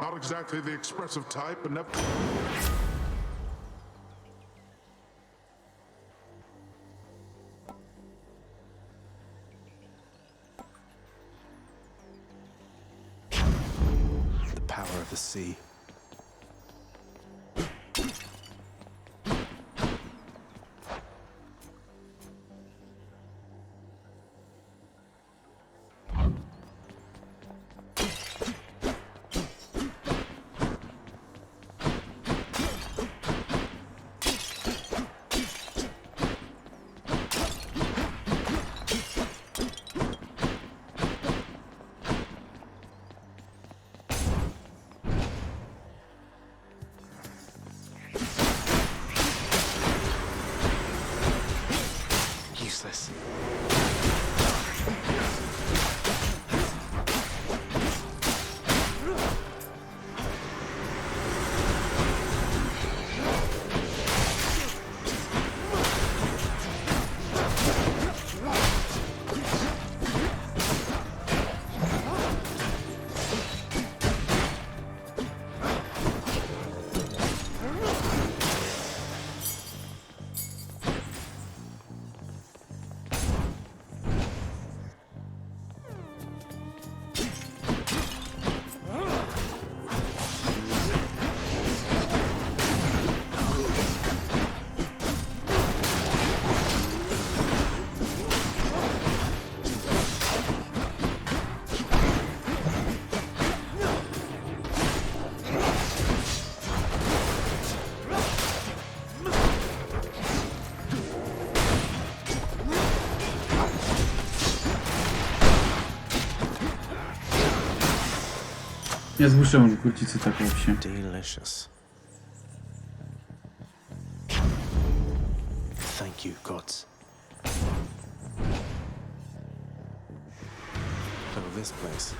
Not exactly the expressive type, but never... The power of the sea. Я с гусем могу крутиться так вообще. Delicious. Thank you, gods. Oh, this place.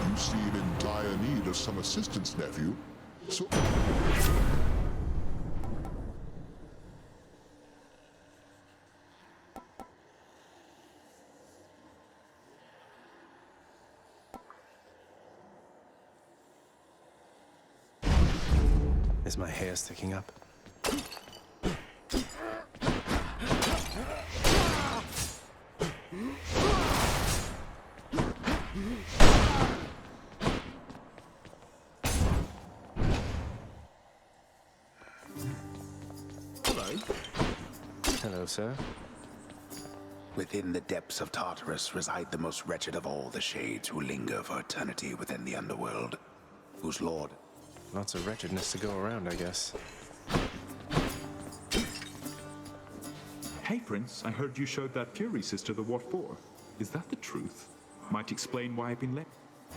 You seem in dire need of some assistance, nephew. So... Is my hair sticking up? Hello. Hello, sir. Within the depths of Tartarus reside the most wretched of all the shades who linger for eternity within the underworld, whose lord... Lots of wretchedness to go around, I guess. Hey, Prince, I heard you showed that Fury sister the what for. Is that the truth? Might explain why I've been late.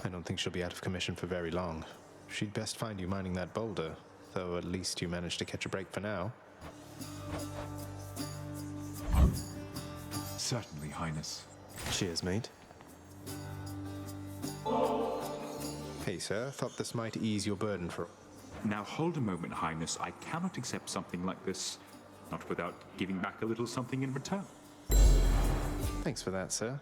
I don't think she'll be out of commission for very long. She'd best find you mining that boulder, though at least you managed to catch a break for now. Certainly, Highness. Cheers, mate. Hey, sir, thought this might ease your burden for... Now hold a moment, Highness. I cannot accept something like this, not without giving back a little something in return. Thanks for that, sir.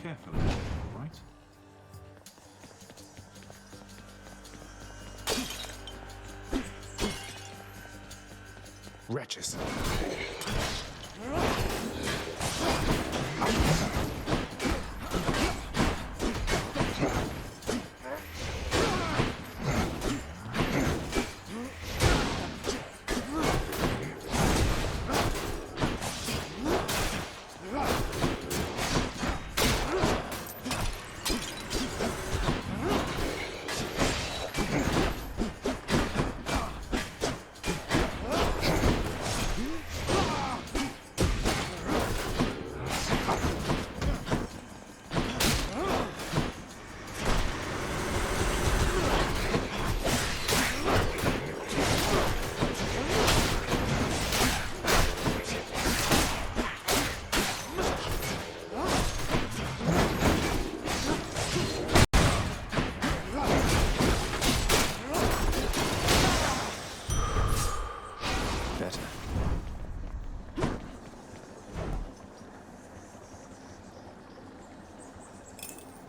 Carefully, all right? Wretches.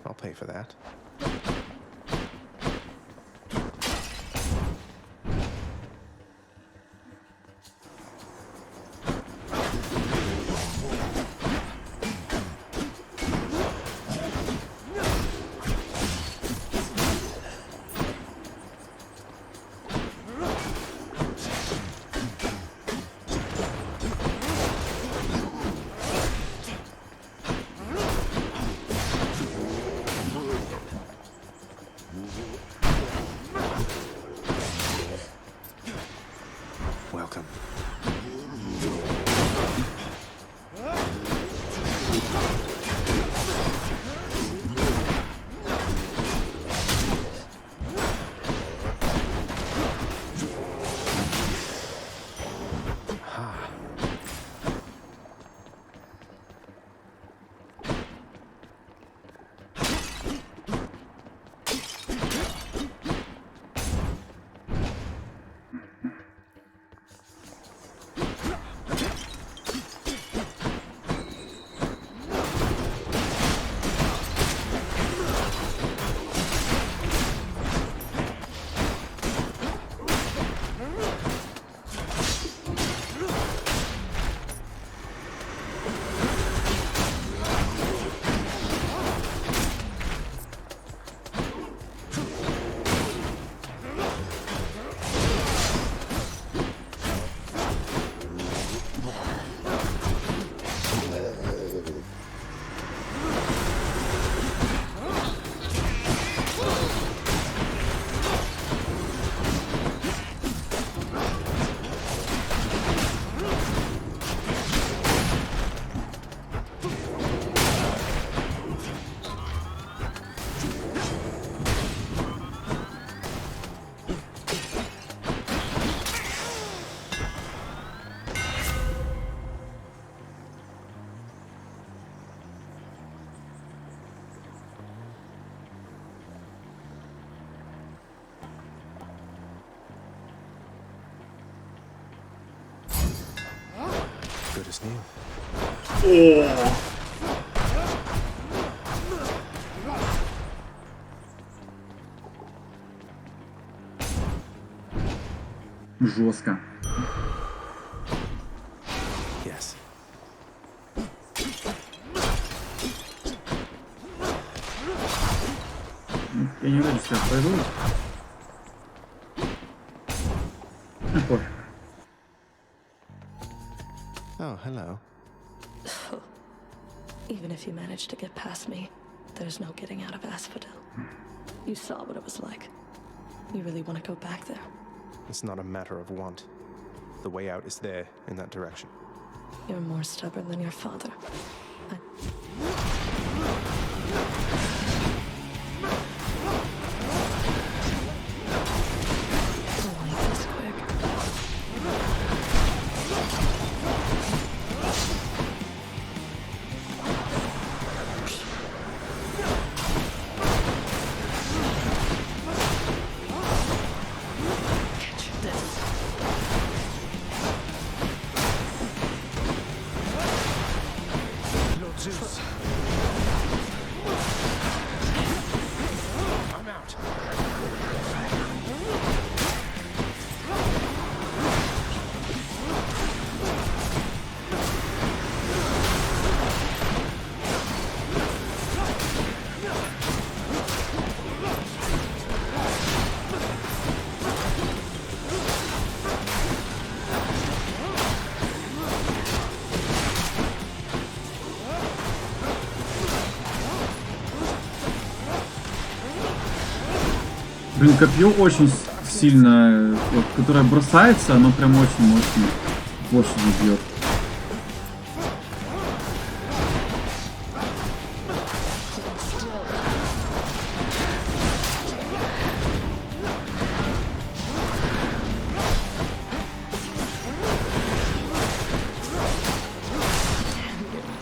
I'll pay for that. good as new. Жестко. Yes. Я не уверен, сейчас пойду. Ну, пофиг. Oh, hello. Even if you manage to get past me, there's no getting out of Asphodel. You saw what it was like. You really want to go back there? It's not a matter of want. The way out is there, in that direction. You're more stubborn than your father. Zeus. I'm out. Блин, копье очень сильно, вот, которое бросается, оно прям очень мощно площади бьет.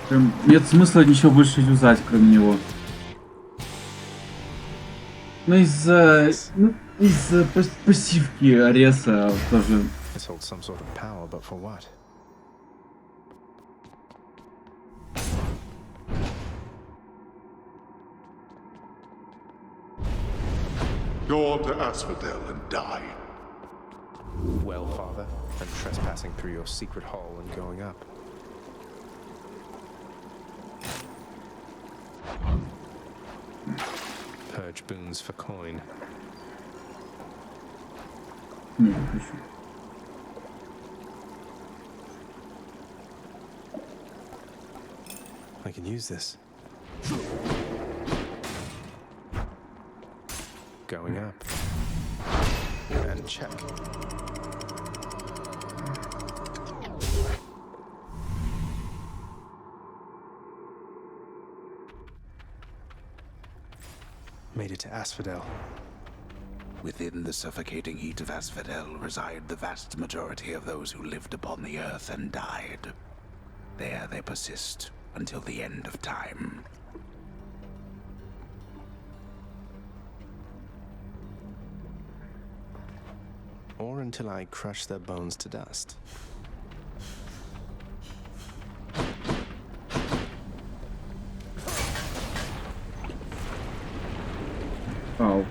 Прям нет смысла ничего больше юзать, кроме него. Ну из-за пассивки Ареса тоже. Go on to Asphodel and die. Well, Father, I'm trespassing through your secret hall and going up. Purge boons for coin. I can use this. Going up. And check. Made it to Asphodel. Within the suffocating heat of Asphodel reside the vast majority of those who lived upon the earth and died. There they persist until the end of time. Or until I crush their bones to dust. Oh.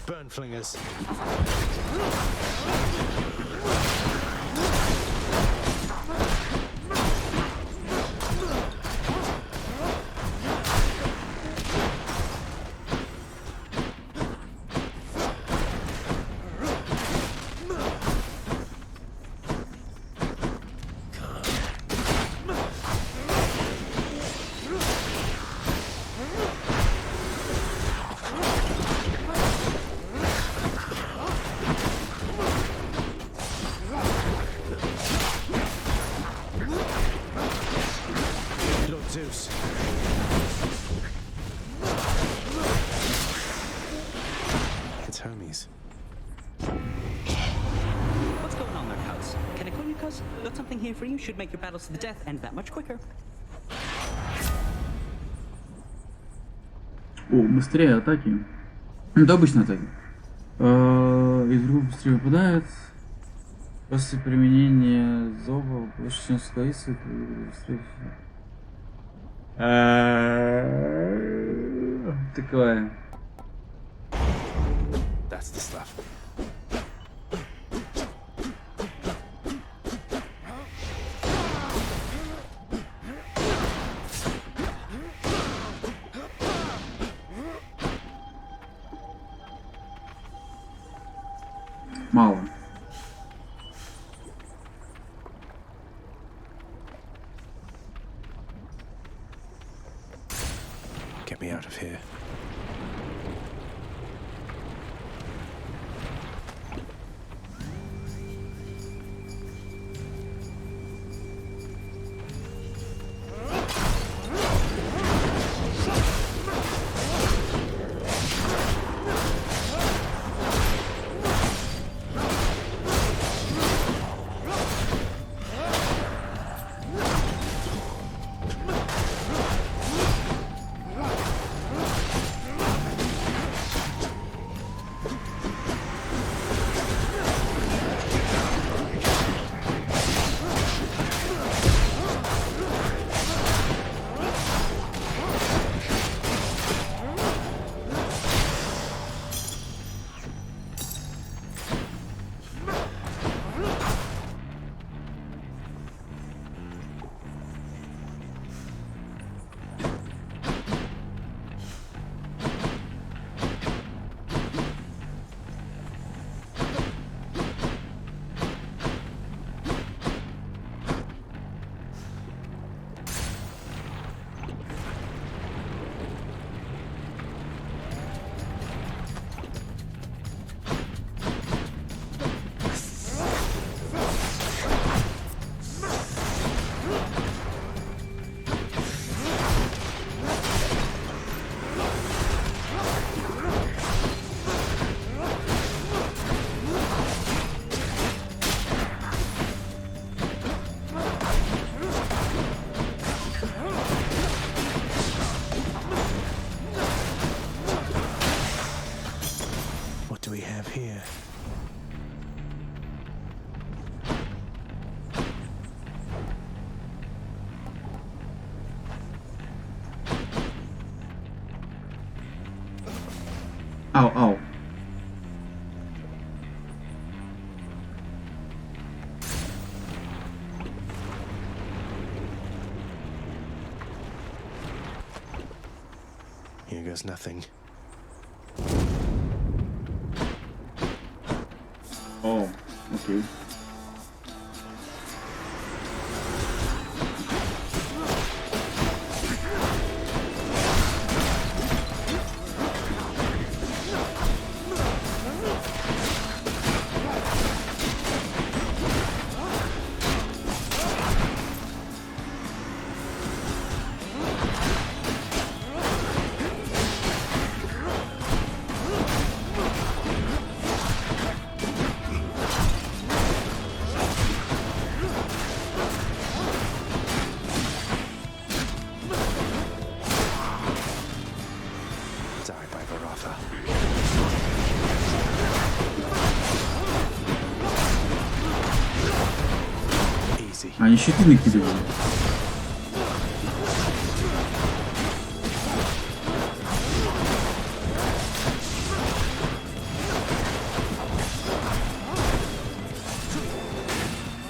Burn flingers. Zeus. It's Hermes. What's going on there, cuz? Can I call you cuz? Got something here for you. Should make your battles to the death end that much quicker. О, быстрее атаки. Это обычные атаки. Из группы быстрее выпадает. После применения зова больше, чем склонится, такое. That's the stuff. Мало. Get me out of here. What do we have here? Ау, ау. Here goes nothing. О, окей. Die by Varatha. Easy. Они щиты накидывают.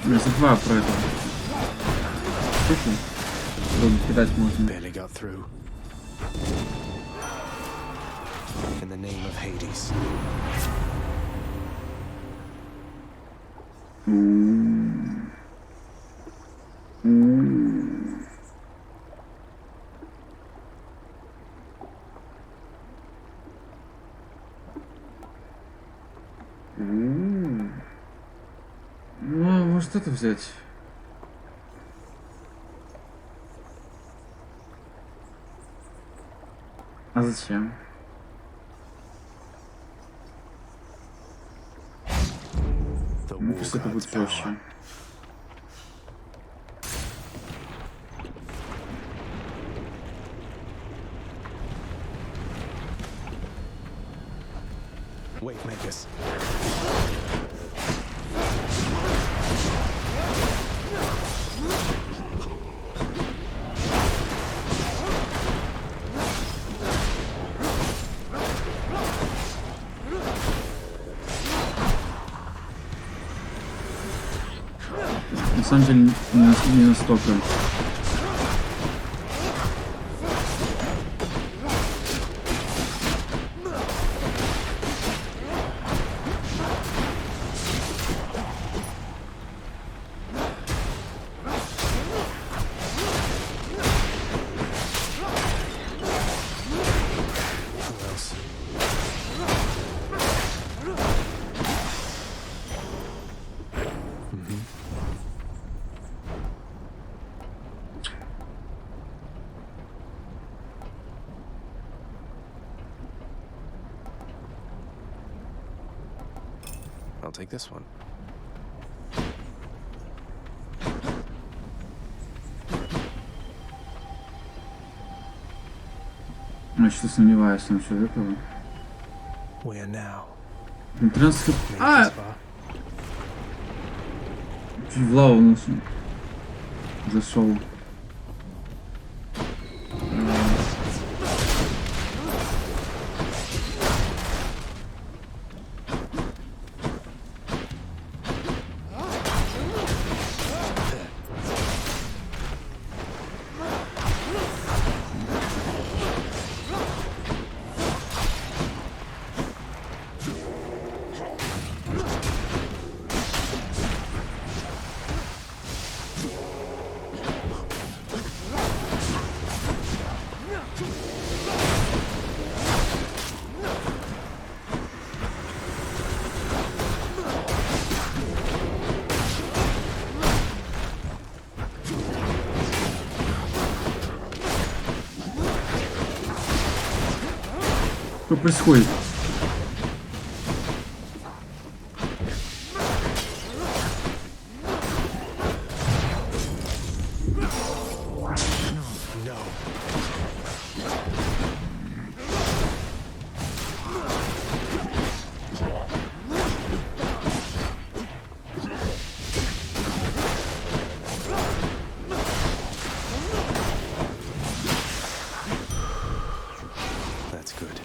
Я забываю про это. Слушай, вроде кидать можно. Barely got through. In the name of Hades. Ну, может это взять? А зачем? Мне кажется, это будет проще. Wave makers. На самом деле не настолько. I'll take this one. Значит, я сомневаюсь, там все выпало. Where now? Трансфер... А! Чуть в лаву носу зашел. Что происходит? That's good.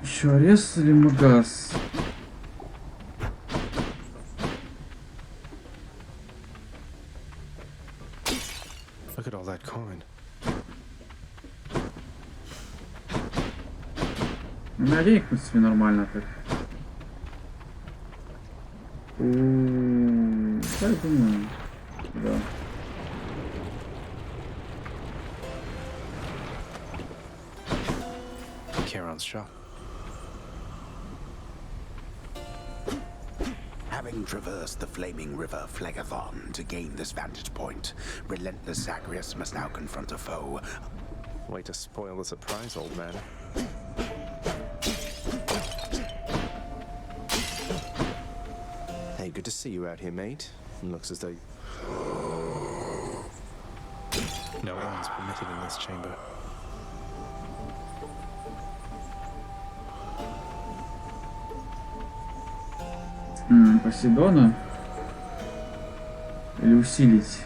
Еще арес или магаз? Look at all that coin. У меня денег, в принципе, нормально так. Я думаю, да. Charon's shop. Having traversed the flaming river Phlegathon to gain this vantage point, relentless Zagreus must now confront a foe. Way to spoil the surprise, old man. Hey, good to see you out here, mate. Looks as though... No one's permitted in this chamber. Посейдона? Или усилить?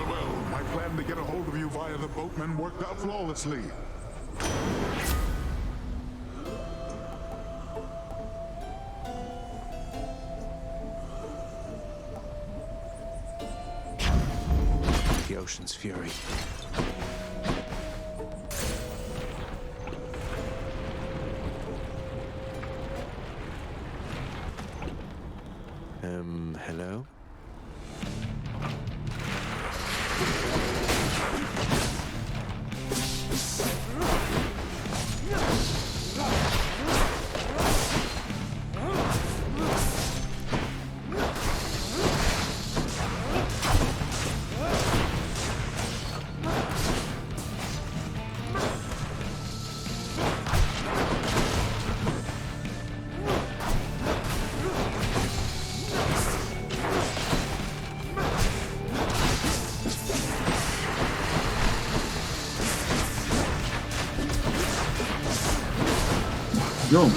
Well, my plan to get a hold of you via the boatman worked out flawlessly. The ocean's fury. Hello? Йоу.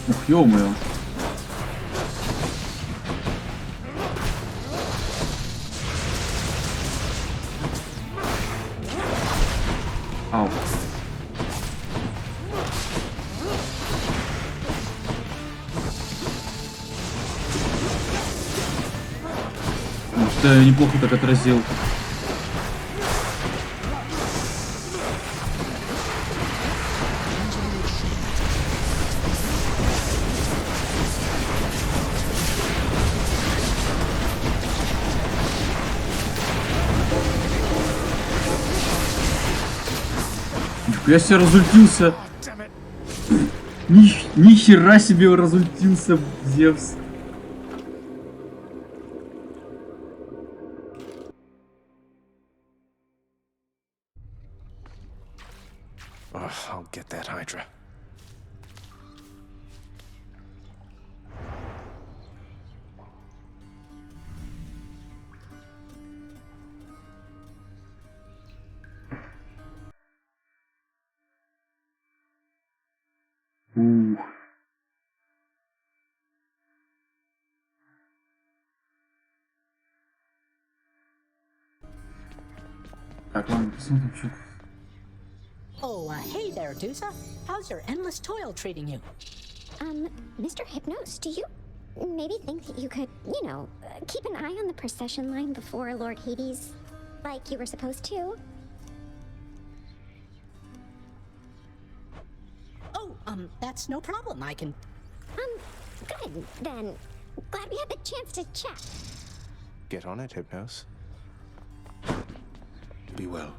Ух, ё-моё. Ау. Что я неплохо так отразил. Я себе разультился. Ни хера себе разультился, Зевс. Oh, I'll get that Hydra. Так, ладно, посмотрим, что. Oh, hey there, Dusa. How's your endless toil treating you? Mr. Hypnos, do you maybe think that you could, you know, keep an eye on the procession line before Lord Hades, like you were supposed to? Oh, that's no problem. I can... Good, then. Glad we had the chance to chat. Get on it, Hypnos. Be well.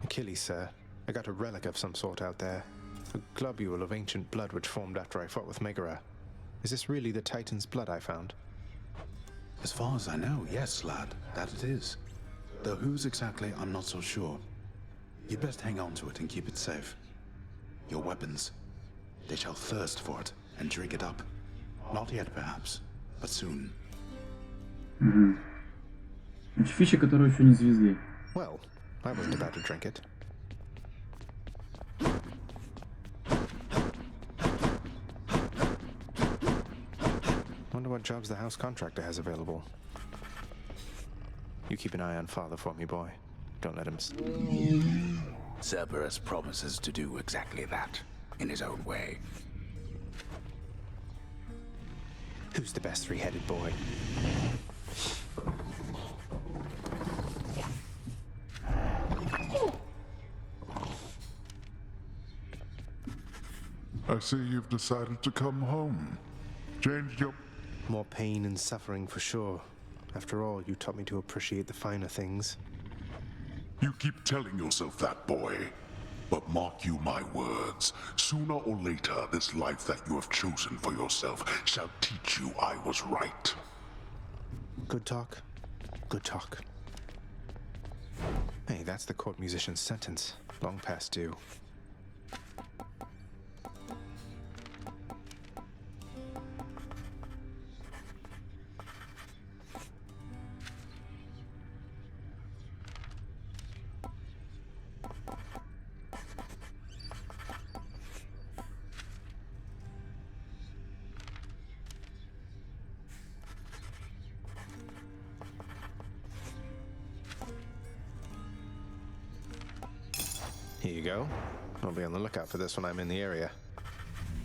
Achilles, sir. I got a relic of some sort out there. A globule of ancient blood which formed after I fought with Megara. Is this really the Titan's blood I found? As far as I know, yes, lad, that it is. Though whose exactly, I'm not so sure. You'd best hang on to it and keep it safe. Your weapons. They shall thirst for it and drink it up. Not yet, perhaps, but soon. Значит, фича, которая еще не звезды. Well, I wasn't about to drink it. Wonder what jobs the house contractor has available. You keep an eye on Father for me, boy. Don't let him... Cerberus promises to do exactly that, in his own way. Who's the best three-headed boy? I see you've decided to come home. Changed your... More pain and suffering for sure. After all, you taught me to appreciate the finer things. You keep telling yourself that, boy. But mark you my words, sooner or later this life that you have chosen for yourself shall teach you I was right. Good talk. Good talk. Hey, that's the court musician's sentence. Long past due. Here you go. I'll be on the lookout for this when I'm in the area.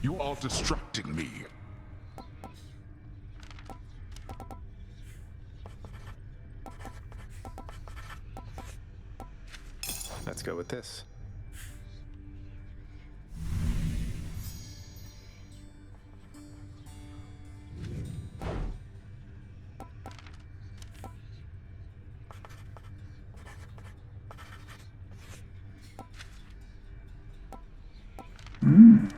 You are distracting me. Let's go with this. I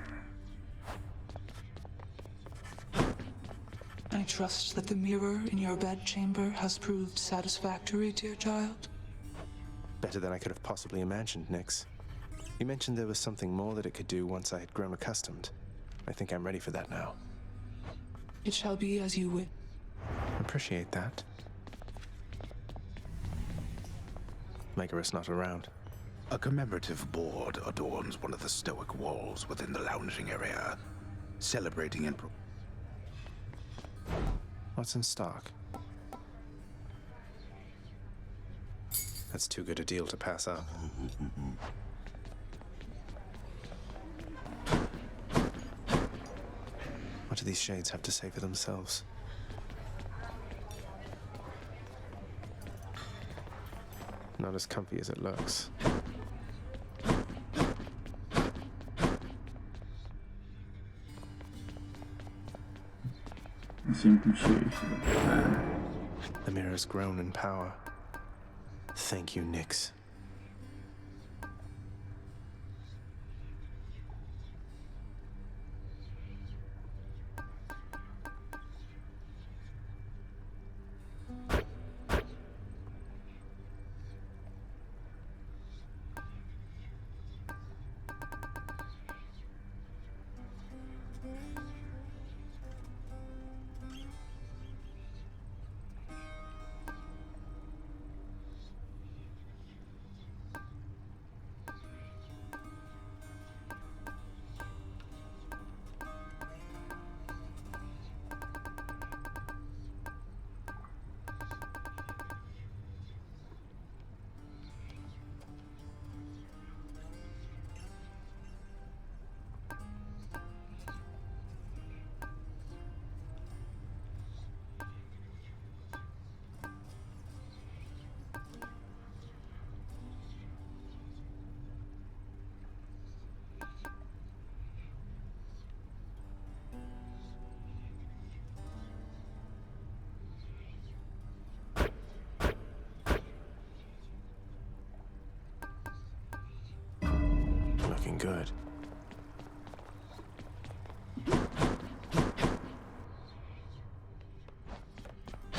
trust that the mirror in your bedchamber has proved satisfactory, dear child. Better than I could have possibly imagined, Nix. You mentioned there was something more that it could do once I had grown accustomed. I think I'm ready for that now. It shall be as you wish. Appreciate that. Megarus not around. A commemorative board adorns one of the stoic walls within the lounging area, celebrating in... What's in stock? That's too good a deal to pass up. What do these shades have to say for themselves? Not as comfy as it looks. The mirror's grown in power. Thank you, Nix. Looking good.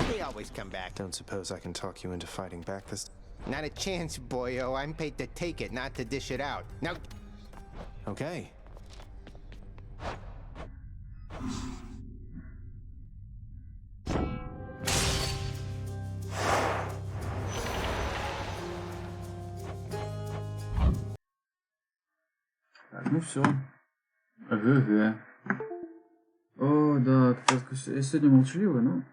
They always come back. Don't suppose I can talk you into fighting back this... Not a chance, boyo. I'm paid to take it, not to dish it out. Now... Okay. Так, ну все. ГГ. О, да, я сегодня молчаливый, но